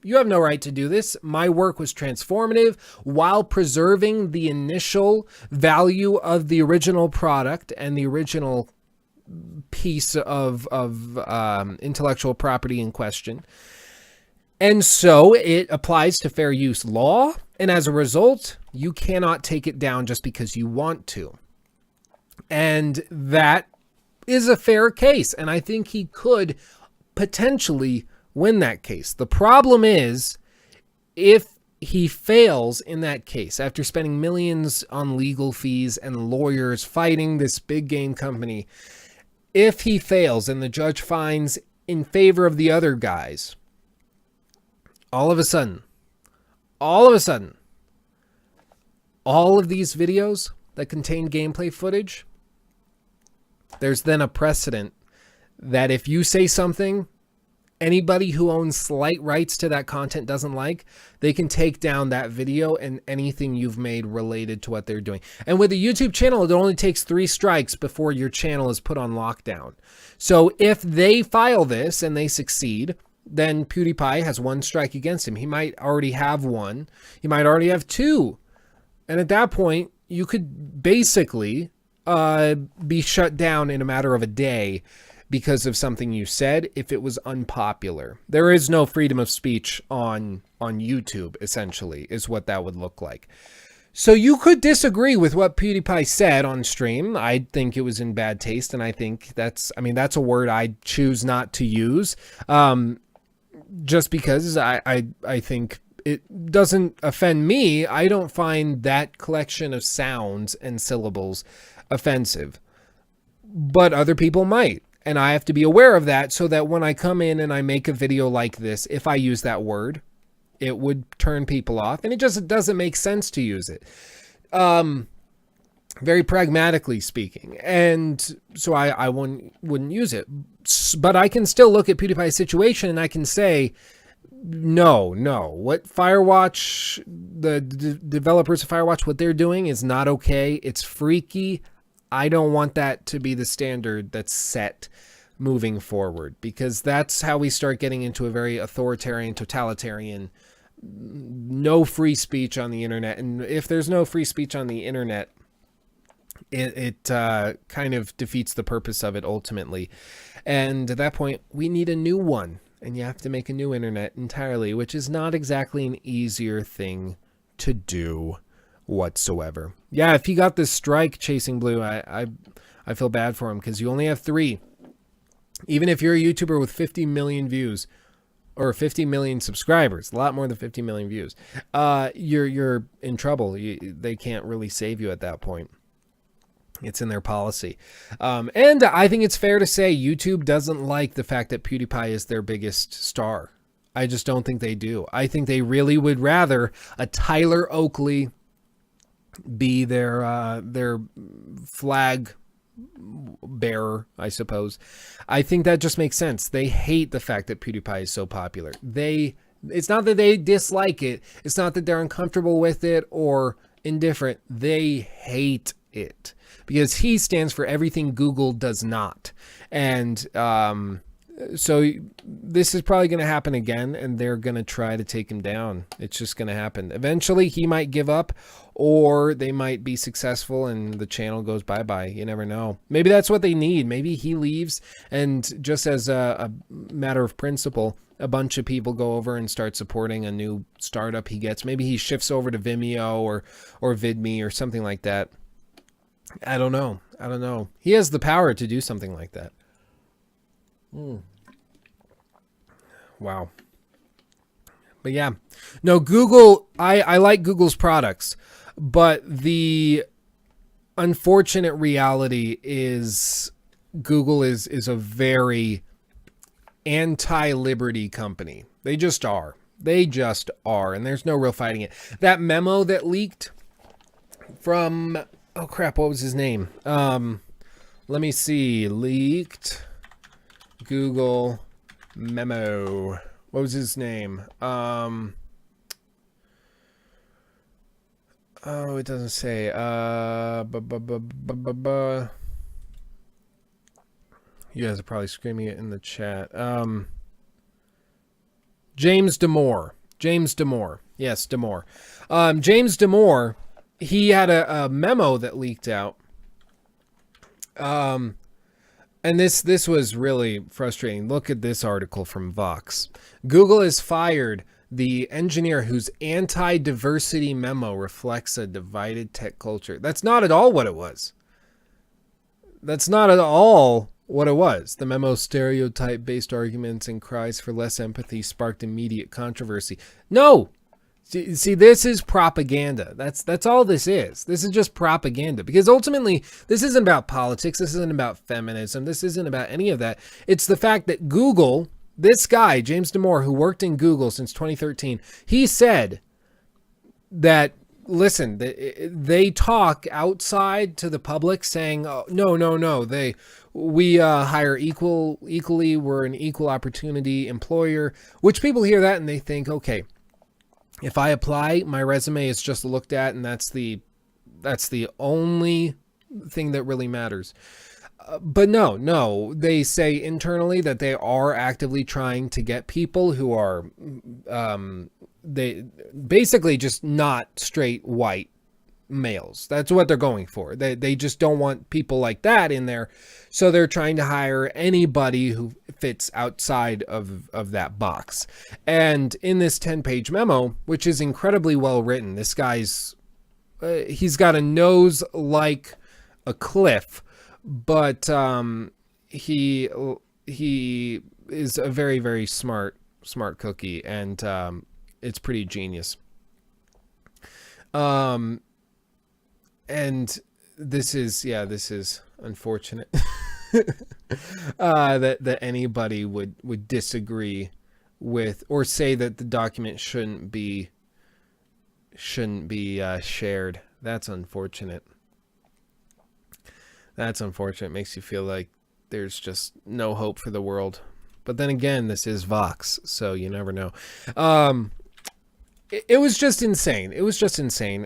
you have no right to do this. My work was transformative while preserving the initial value of the original product and the original piece of intellectual property in question. And so it applies to fair use law. And as a result, you cannot take it down just because you want to. And that is a fair case. And I think he could potentially win that case. The problem is, if he fails in that case, after spending millions on legal fees and lawyers fighting this big game company, if he fails and the judge finds in favor of the other guys, all of a sudden, all of these videos that contain gameplay footage, there's then a precedent that if you say something anybody who owns slight rights to that content doesn't like, they can take down that video and anything you've made related to what they're doing. And with a YouTube channel, it only takes 3 strikes before your channel is put on lockdown. So if they file this and they succeed, then PewDiePie has 1 strike against him. He might already have 1. He might already have 2. And at that point, you could basically be shut down in a matter of a day because of something you said if it was unpopular. There is no freedom of speech on YouTube, essentially, is what that would look like. So you could disagree with what PewDiePie said on stream. I think it was in bad taste, and I think that's a word I choose not to use, just because I think it doesn't offend me. I don't find that collection of sounds and syllables offensive, but other people might. And I have to be aware of that so that when I come in and I make a video like this, if I use that word, it would turn people off. And it just doesn't make sense to use it. Very pragmatically speaking. And so I wouldn't use it. But I can still look at PewDiePie's situation and I can say, no. What Firewatch, the developers of Firewatch, what they're doing is not okay. It's freaky. I don't want that to be the standard that's set moving forward, because that's how we start getting into a very authoritarian, totalitarian, no free speech on the internet. And if there's no free speech on the internet, it kind of defeats the purpose of it ultimately. And at that point, we need a new one, and you have to make a new internet entirely, which is not exactly an easier thing to do. whatsoever. Yeah, if he got this strike chasing blue, I feel bad for him because you only have 3. Even if you're a YouTuber with 50 million views or 50 million subscribers, a lot more than 50 million views, you're in trouble. They can't really save you at that point. It's in their policy. And I think it's fair to say YouTube doesn't like the fact that PewDiePie is their biggest star. I just don't think they do. I think they really would rather a Tyler Oakley be their flag bearer, I suppose. I think that just makes sense. They hate the fact that PewDiePie is so popular. It's not that they dislike it. It's not that they're uncomfortable with it or indifferent. They hate it because he stands for everything Google does not. And so this is probably going to happen again, and they're going to try to take him down. It's just going to happen. Eventually, he might give up, or they might be successful, and the channel goes bye-bye. You never know. Maybe that's what they need. Maybe he leaves, and just as a matter of principle, a bunch of people go over and start supporting a new startup he gets. Maybe he shifts over to Vimeo or VidMe or something like that. I don't know. He has the power to do something like that. Wow. But yeah, no, Google, I like Google's products, but the unfortunate reality is Google is a very anti-liberty company. They just are. And there's no real fighting it. That memo that leaked from, oh crap, what was his name? Let me see, leaked Google memo. What was his name? Oh, it doesn't say. You guys are probably screaming it in the chat. James Damore. Yes, Damore. James Damore, he had a memo that leaked out. And this was really frustrating. Look at this article from Vox. Google has fired the engineer whose anti-diversity memo reflects a divided tech culture. That's not at all what it was. The memo's stereotype-based arguments and cries for less empathy sparked immediate controversy. No! See, this is propaganda. That's all this is. This is just propaganda. Because ultimately, this isn't about politics. This isn't about feminism. This isn't about any of that. It's the fact that Google, this guy, James Damore, who worked in Google since 2013, he said that, listen, they talk outside to the public saying, oh, no, we hire equally. We're an equal opportunity employer, which people hear that and they think, okay, if I apply, my resume is just looked at, and that's the only thing that really matters. But no, they say internally that they are actively trying to get people who are, they basically just not straight white males. That's what they're going for. They just don't want people like that in there. So they're trying to hire anybody who fits outside of that box. And in this 10-page memo, which is incredibly well written, this guy's, he's got a nose like a cliff, but he is a very, very smart cookie, and it's pretty genius. And this is unfortunate that anybody would disagree with or say that the document shouldn't be shared. That's unfortunate. It makes you feel like there's just no hope for the world. But then again, this is Vox, so you never know. It was just insane.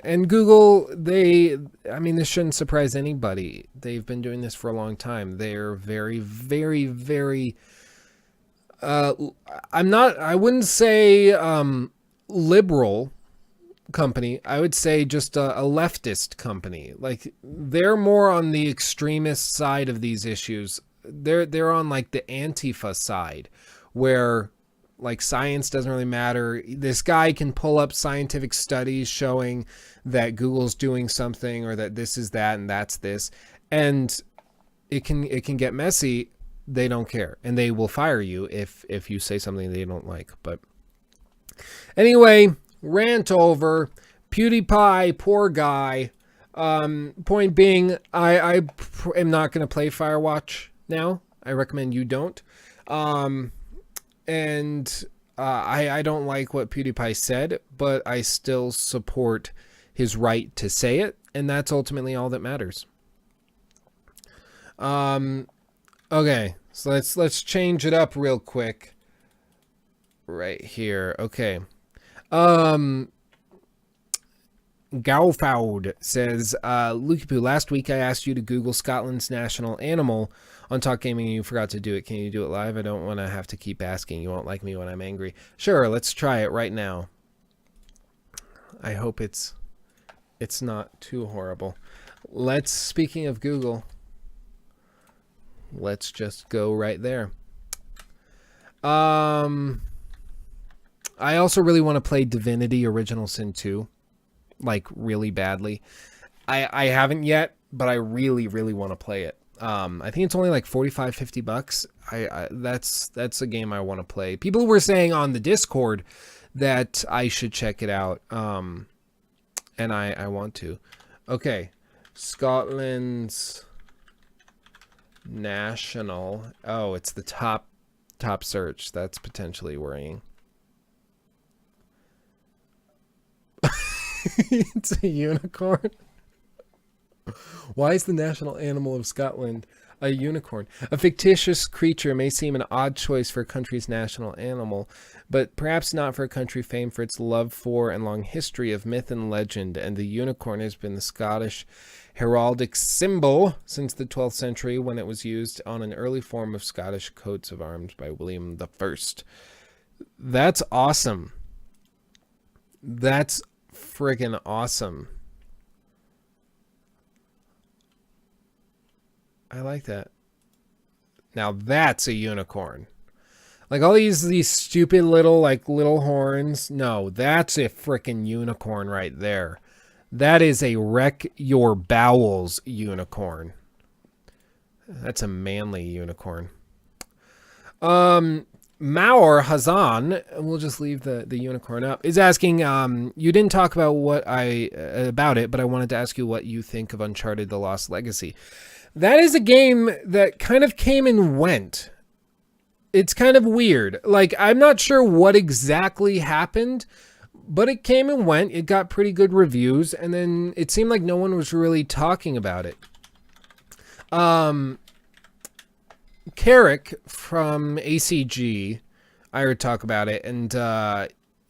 And Google, this shouldn't surprise anybody. They've been doing this for a long time. They're very, very, very, I wouldn't say liberal company. I would say just a leftist company. Like, they're more on the extremist side of these issues. They're on like the Antifa side, where Like, science doesn't really matter. This guy can pull up scientific studies showing that Google's doing something, or that this is that and that's this. And it can get messy. They don't care. And they will fire you if you say something they don't like. But anyway, rant over. PewDiePie, poor guy. Point being, I am not going to play Firewatch now. I recommend you don't. And I don't like what PewDiePie said, but I still support his right to say it, and that's ultimately all that matters. Okay, so let's change it up real quick. Right here. Okay. Gaufaud says, Lucky Poo, last week I asked you to Google Scotland's national animal on Talk Gaming and you forgot to do it. Can you do it live? I don't want to have to keep asking. You won't like me when I'm angry. Sure, let's try it right now. I hope it's not too horrible. Speaking of Google, let's just go right there. I also really want to play Divinity Original Sin 2. Like, really badly. I haven't yet, but I really, really want to play it. I think it's only like $45-50. That's a game I want to play. People were saying on the Discord that I should check it out. And I want to. Okay. Scotland's national. Oh, it's the top search. That's potentially worrying. It's a unicorn. Why is the national animal of Scotland a unicorn? A fictitious creature may seem an odd choice for a country's national animal, but perhaps not for a country famed for its love for and long history of myth and legend, and the unicorn has been the Scottish heraldic symbol since the 12th century, when it was used on an early form of Scottish coats of arms by William I. That's awesome. That's friggin' awesome. I like that. Now that's a unicorn. Like all these stupid little horns. No, that's a frickin' unicorn right there. That is a wreck your bowels unicorn. That's a manly unicorn. Maor Hazan, we'll just leave the unicorn up, is asking, you didn't talk about about it, but I wanted to ask you what you think of Uncharted: The Lost Legacy. That is a game that kind of came and went. It's kind of weird. Like, I'm not sure what exactly happened, but it came and went. It got pretty good reviews, and then it seemed like no one was really talking about it. Carrick from ACG, I heard talk about it, and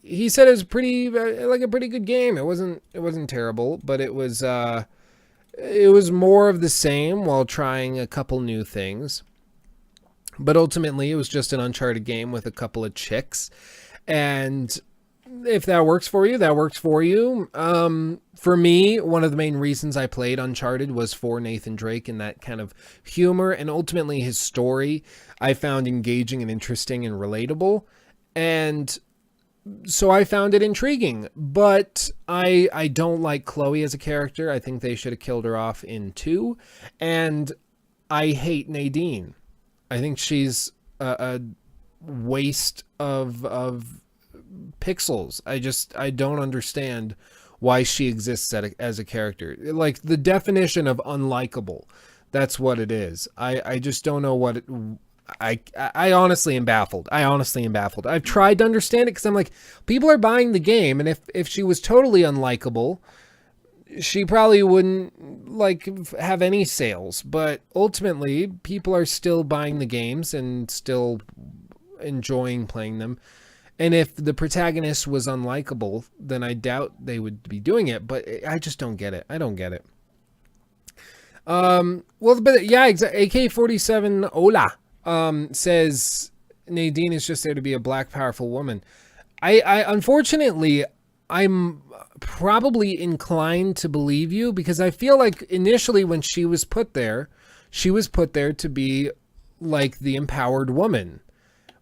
he said it was a pretty good game. It wasn't terrible, but it was more of the same while trying a couple new things. But ultimately, it was just an Uncharted game with a couple of chicks, and if that works for you, that works for you. For me, one of the main reasons I played Uncharted was for Nathan Drake and that kind of humor, and ultimately his story I found engaging and interesting and relatable. And so I found it intriguing, but I don't like Chloe as a character. I think they should have killed her off in 2. And I hate Nadine. I think she's a waste of pixels. I don't understand why she exists as a character. Like, the definition of unlikable, that's what it is. I just don't know what it, I honestly am baffled. I've tried to understand it because I'm like, people are buying the game, and if she was totally unlikable, she probably wouldn't have any sales. But ultimately, people are still buying the games and still enjoying playing them. And if the protagonist was unlikable, then I doubt they would be doing it. But I just don't get it. I don't get it. Well, but yeah, AK-47 Ola says Nadine is just there to be a black, powerful woman. I unfortunately, I'm probably inclined to believe you, because I feel like initially when she was put there to be like the empowered woman.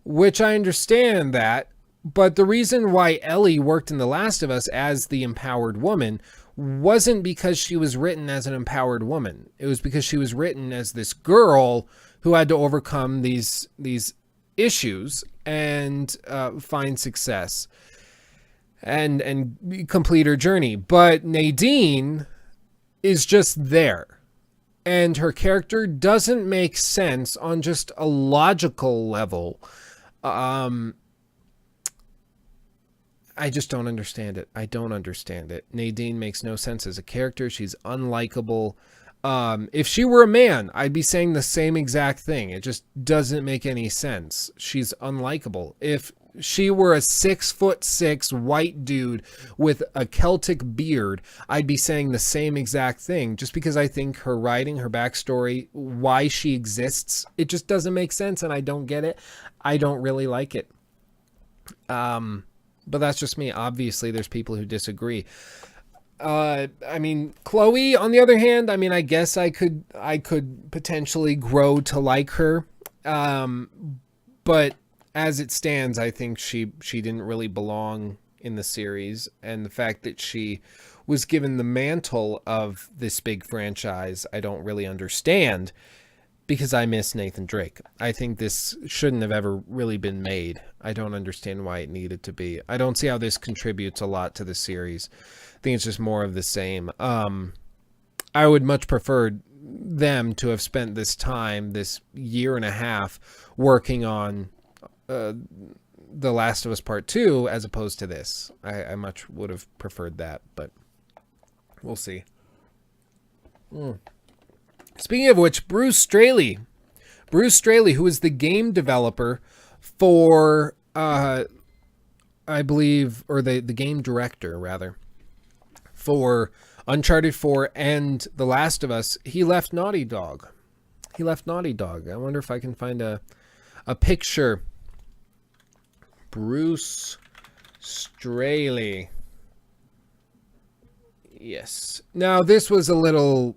which I understand that. But the reason why Ellie worked in The Last of Us as the empowered woman wasn't because she was written as an empowered woman. It was because she was written as this girl who had to overcome these issues and find success and complete her journey. But Nadine is just there, and her character doesn't make sense on just a logical level. I just don't understand it. I don't understand it. Nadine makes no sense as a character. She's unlikable. If she were a man, I'd be saying the same exact thing. It just doesn't make any sense. She's unlikable. If she were a 6'6" white dude with a Celtic beard, I'd be saying the same exact thing. Just because I think her writing, her backstory, why she exists, it just doesn't make sense, and I don't get it. I don't really like it. But that's just me. Obviously, there's people who disagree. I mean, Chloe, on the other hand, I mean, I guess I could potentially grow to like her. But as it stands, I think she didn't really belong in the series. And the fact that she was given the mantle of this big franchise, I don't really understand, because I miss Nathan Drake. I think this shouldn't have ever really been made. I don't understand why it needed to be. I don't see how this contributes a lot to the series. I think it's just more of the same. I would much prefer them to have spent this time, this year and a half, working on The Last of Us Part 2 as opposed to this. I much would have preferred that, but we'll see. Speaking of which, Bruce Straley, who is the game developer for, I believe, or the game director, rather, for Uncharted 4 and The Last of Us, he left Naughty Dog. I wonder if I can find a picture. Bruce Straley. Yes. Now, this was a little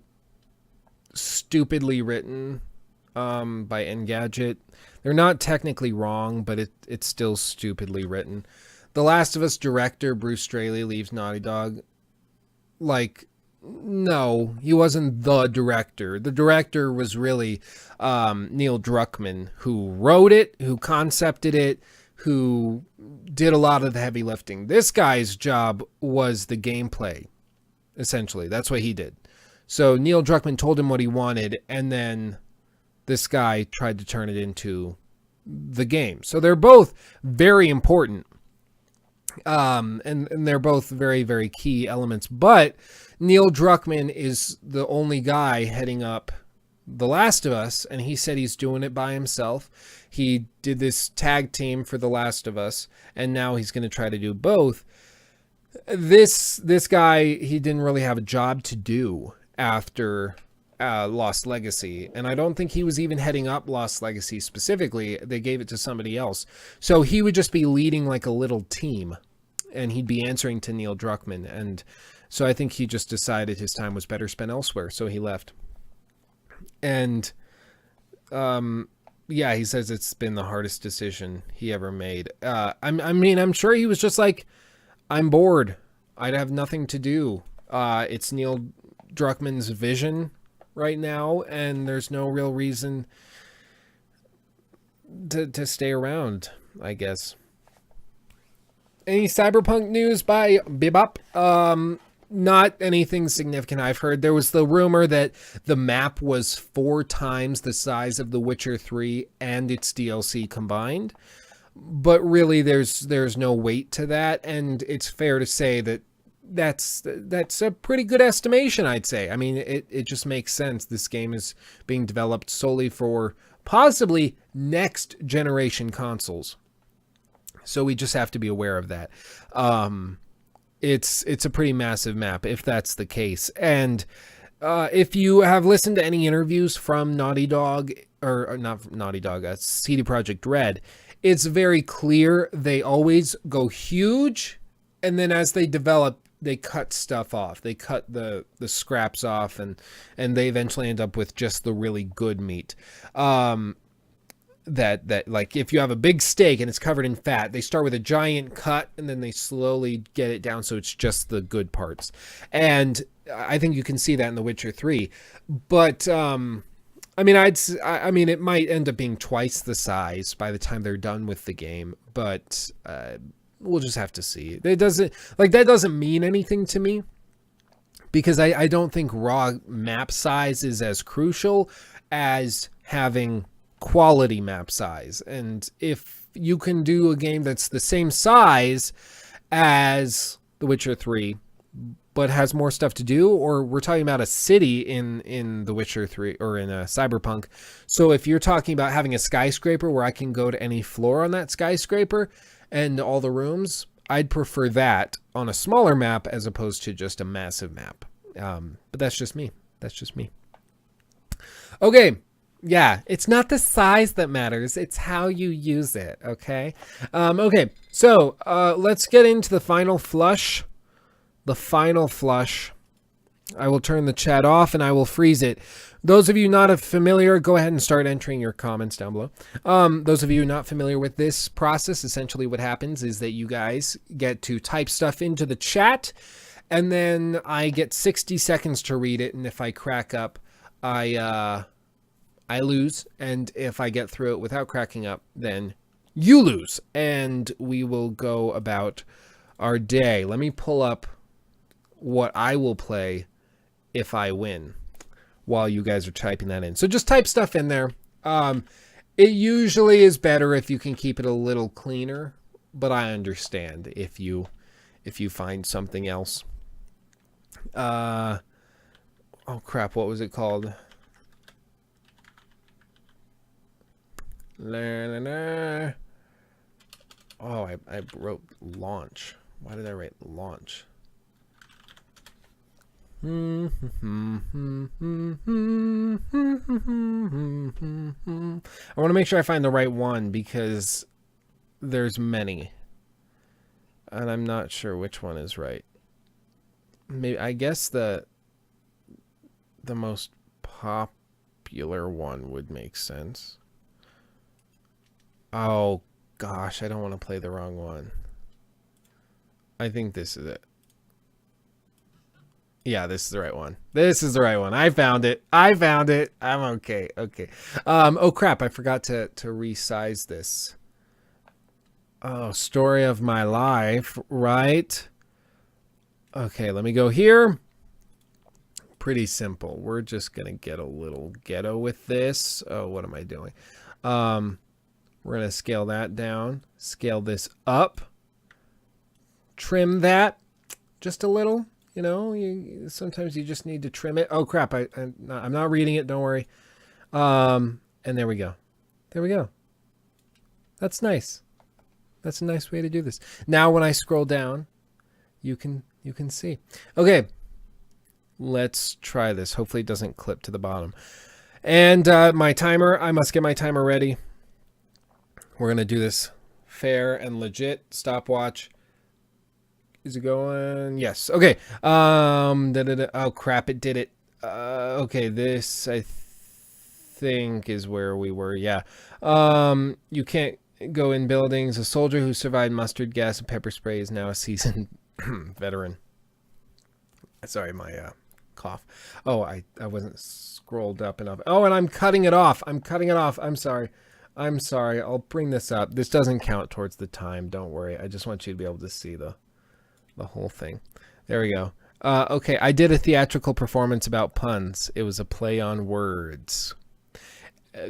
stupidly written by Engadget. They're not technically wrong, but it's still stupidly written. The Last of Us director Bruce Straley leaves Naughty Dog. Like, no, he wasn't the director. The director was really Neil Druckmann, who wrote it, who concepted it, who did a lot of the heavy lifting. This guy's job was the gameplay, essentially. That's what he did. So Neil Druckmann told him what he wanted, and then this guy tried to turn it into the game. So they're both very important, and they're both very, very key elements. But Neil Druckmann is the only guy heading up The Last of Us, and he said he's doing it by himself. He did this tag team for The Last of Us, and now he's going to try to do both. This guy, he didn't really have a job to do after Lost Legacy, and I don't think he was even heading up Lost Legacy specifically. They gave it to somebody else, so he would just be leading like a little team, and he'd be answering to Neil Druckmann. And so I think he just decided his time was better spent elsewhere, so he left. And yeah, he says it's been the hardest decision he ever made. I mean, I'm sure he was just like, I'm bored, I'd have nothing to do. It's Neil Druckmann's vision right now, and there's no real reason to stay around, I guess. Any Cyberpunk news by Bebop? Not anything significant I've heard. There was the rumor that the map was 4 times the size of The Witcher 3 and its DLC combined, but really there's no weight to that, and it's fair to say that that's a pretty good estimation, I'd say. I mean, it just makes sense. This game is being developed solely for possibly next generation consoles, so we just have to be aware of that. It's a pretty massive map if that's the case. And if you have listened to any interviews from Naughty Dog, or not Naughty Dog, CD Projekt Red, it's very clear they always go huge, and then as they develop, they cut stuff off. They cut the scraps off, and they eventually end up with just the really good meat. that like if you have a big steak and it's covered in fat, they start with a giant cut and then they slowly get it down so it's just the good parts. And I think you can see that in The Witcher 3. But I mean, it might end up being twice the size by the time they're done with the game, but we'll just have to see. That doesn't mean anything to me, because I don't think raw map size is as crucial as having quality map size. And if you can do a game that's the same size as The Witcher 3 but has more stuff to do, or we're talking about a city in The Witcher 3 or in a Cyberpunk. So if you're talking about having a skyscraper where I can go to any floor on that skyscraper and all the rooms, I'd prefer that on a smaller map as opposed to just a massive map. But that's just me. Okay. Yeah, it's not the size that matters. It's how you use it, okay? Okay, so let's get into the final flush. The final flush. I will turn the chat off and I will freeze it. Those of you not familiar, go ahead and start entering your comments down below. Those of you not familiar with this process, essentially what happens is that you guys get to type stuff into the chat, and then I get 60 seconds to read it, and if I crack up, I lose, and if I get through it without cracking up, then you lose, and we will go about our day. Let me pull up what I will play if I win while you guys are typing that in. So just type stuff in there. It usually is better if you can keep it a little cleaner, but I understand if you find something else. Oh crap, what was it called? Oh, I wrote launch. Why did I write launch? I want to make sure I find the right one because there's many, and I'm not sure which one is right. Maybe, I guess the most popular one would make sense. Oh gosh, I don't want to play the wrong one. I think this is it. Yeah, this is the right one. This is the right one. I found it. I'm okay. Okay. Oh crap, I forgot to resize this. Oh, story of my life, right? Okay, let me go here. Pretty simple. We're just gonna get a little ghetto with this. Oh, what am I doing? We're going to scale that down, scale this up, trim that just a little. You know, sometimes you just need to trim it. Oh, crap. I'm not reading it. Don't worry. And there we go. There we go. That's nice. That's a nice way to do this. Now, when I scroll down, you can see. Okay. Let's try this. Hopefully it doesn't clip to the bottom. And my timer, I must get my timer ready. We're going to do this fair and legit. Stopwatch. Is it going? Yes. Okay. Oh, crap. It did it. Okay. This, I think, is where we were. Yeah. You can't go in buildings. A soldier who survived mustard gas and pepper spray is now a seasoned veteran. Sorry, my cough. Oh, I wasn't scrolled up enough. Oh, and I'm cutting it off. I'm sorry. I'll bring this up. This doesn't count towards the time. Don't worry. I just want you to be able to see the whole thing. There we go. Okay, I did a theatrical performance about puns. It was a play on words.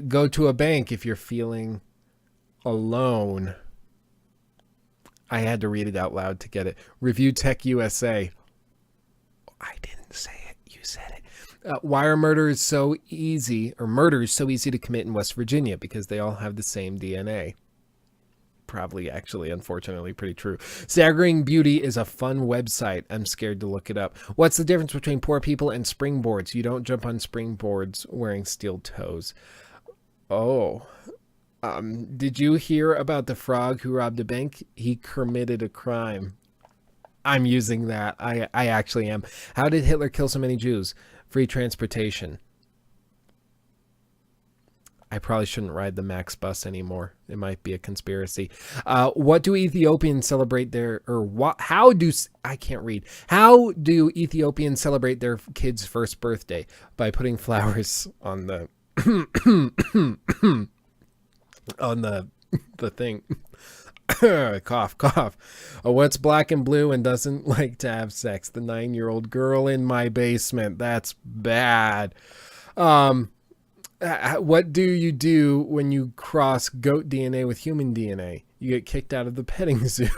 Go to a bank if you're feeling alone. I had to read it out loud to get it. Review Tech USA. I didn't say it. You said it. Why are murder so easy to commit in West Virginia? Because they all have the same DNA. Probably, actually, unfortunately, pretty true. Staggering Beauty is a fun website. I'm scared to look it up. What's the difference between poor people and springboards? You don't jump on springboards wearing steel toes. Oh. Did you hear about the frog who robbed a bank? He committed a crime. I'm using that. I actually am. How did Hitler kill so many Jews? Free transportation. I probably shouldn't ride the Max bus anymore. It might be a conspiracy. What do Ethiopians celebrate how do Ethiopians celebrate their kid's first birthday? By putting flowers on the on the thing. Cough, cough. What's black and blue and doesn't like to have sex? The 9-year-old girl in my basement. That's bad. What do you do when you cross goat DNA with human DNA? You get kicked out of the petting zoo.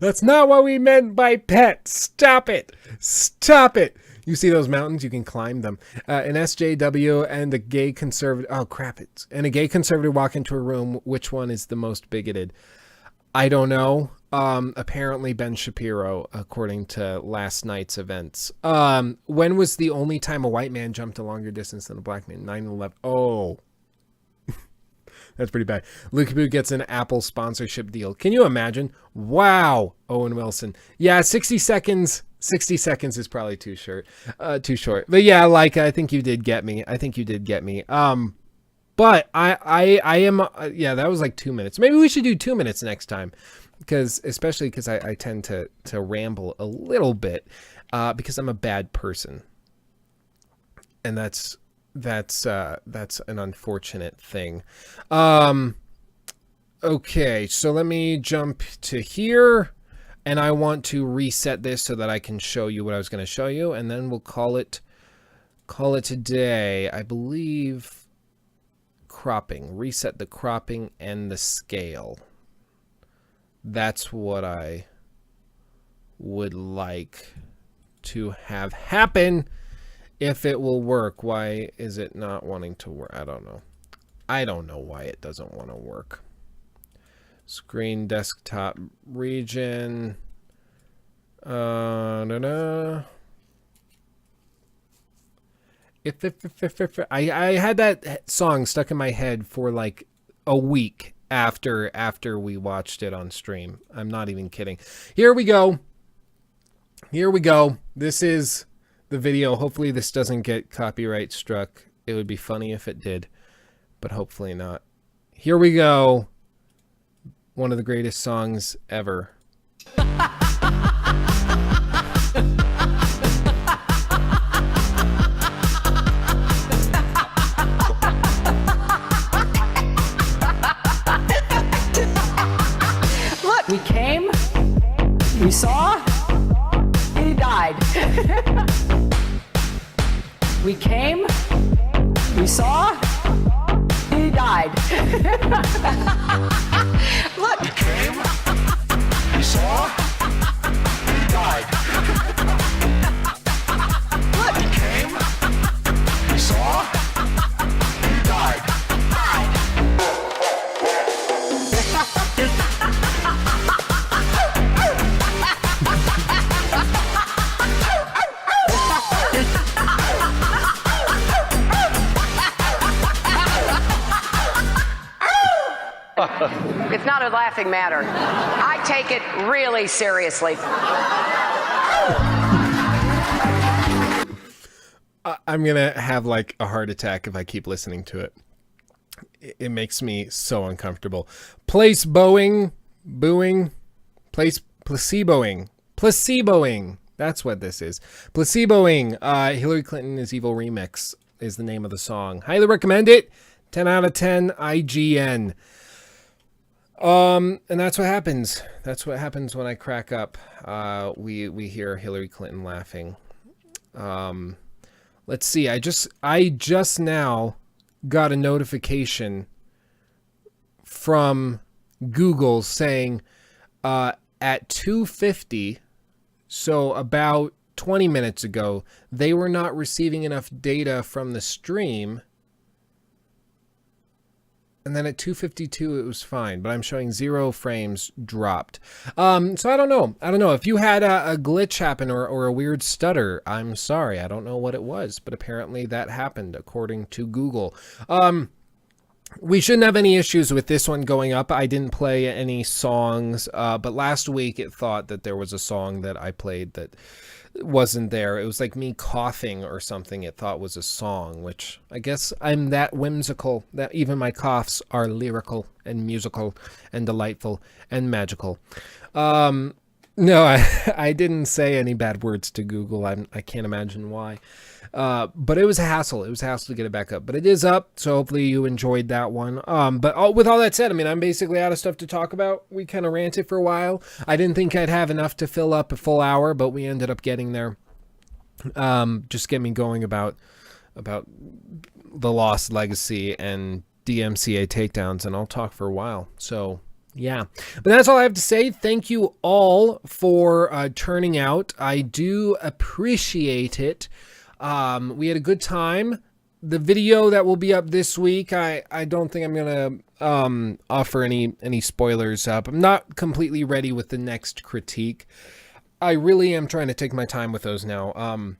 That's not what we meant by pet. Stop it. Stop it. You see those mountains? You can climb them. An SJW and a gay conservative. Oh, crap. And a gay conservative walk into a room. Which one is the most bigoted? I don't know. Apparently Ben Shapiro, according to last night's events. When was the only time a white man jumped a longer distance than a black man? 9/11. Oh. That's pretty bad. Luke Boo gets an Apple sponsorship deal. Can you imagine? Wow. Owen Wilson. Yeah, 60 seconds. 60 seconds is probably too short. But yeah, like, I think you did get me. But I am, yeah, that was like 2 minutes. Maybe we should do 2 minutes next time. Especially because I tend to ramble a little bit, because I'm a bad person. And that's an unfortunate thing. Okay, so let me jump to here, and I want to reset this so that I can show you what I was going to show you, and then we'll call it a day. I believe cropping, reset the cropping and the scale. That's what I would like to have happen. If it will work. Why is it not wanting to work? I don't know. I don't know why it doesn't want to work. Screen desktop region. I had that song stuck in my head for like a week after we watched it on stream. I'm not even kidding. Here we go. This is the video. Hopefully this doesn't get copyright struck. It would be funny if it did, but hopefully not. Here we go. One of the greatest songs ever. Look, we came, we saw, he died. We came, we saw, he died. Look. We came, we saw, he died. Look. We came, we saw, he died. It's not a laughing matter. I take it really seriously. I'm going to have like a heart attack if I keep listening to it. It makes me so uncomfortable. Placeboing. That's what this is. Placeboing. Hillary Clinton is Evil Remix is the name of the song. Highly recommend it. 10 out of 10 IGN. And that's what happens. That's what happens when I crack up. We hear Hillary Clinton laughing. Let's see. I just now got a notification from Google saying at 2:50, so about 20 minutes ago, they were not receiving enough data from the stream. And then at 2:52, it was fine, but I'm showing 0 frames dropped. So I don't know. If you had a glitch happen or a weird stutter, I'm sorry. I don't know what it was, but apparently that happened according to Google. we shouldn't have any issues with this one going up. I didn't play any songs, but last week it thought that there was a song that I played that wasn't there. It was like me coughing or something it thought was a song, which I guess I'm that whimsical that even my coughs are lyrical and musical and delightful and magical. No, I didn't say any bad words to Google. I can't imagine why. But it was a hassle. It was a hassle to get it back up. But it is up, so hopefully you enjoyed that one. But with all that said, I mean, I'm basically out of stuff to talk about. We kind of ranted for a while. I didn't think I'd have enough to fill up a full hour, but we ended up getting there. Just get me going about the Lost Legacy and DMCA takedowns, and I'll talk for a while. So... yeah, but that's all I have to say. Thank you all for turning out. I do appreciate it. We had a good time. The video that will be up this week, I don't think I'm gonna offer any spoilers up. I'm not completely ready with the next critique. I really am trying to take my time with those now.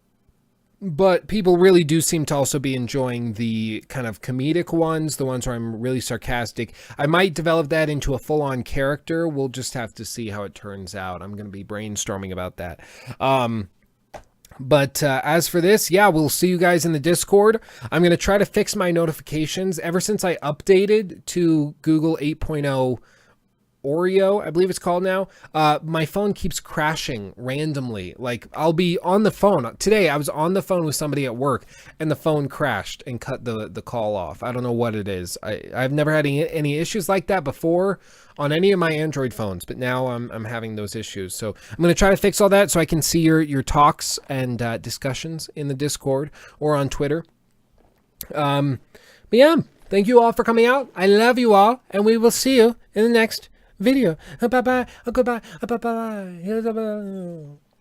But people really do seem to also be enjoying the kind of comedic ones, the ones where I'm really sarcastic. I might develop that into a full-on character. We'll just have to see how it turns out. I'm going to be brainstorming about that. But as for this, yeah, we'll see you guys in the Discord. I'm going to try to fix my notifications. Ever since I updated to Google 8.0 Oreo, I believe it's called now, my phone keeps crashing randomly. Like, I'll be on the phone. Today, I was on the phone with somebody at work, and the phone crashed and cut the call off. I don't know what it is. I've never had any issues like that before on any of my Android phones, but now I'm having those issues. So I'm going to try to fix all that so I can see your talks and discussions in the Discord or on Twitter. But yeah, thank you all for coming out. I love you all, and we will see you in the next video. Bye bye. Goodbye. Bye bye.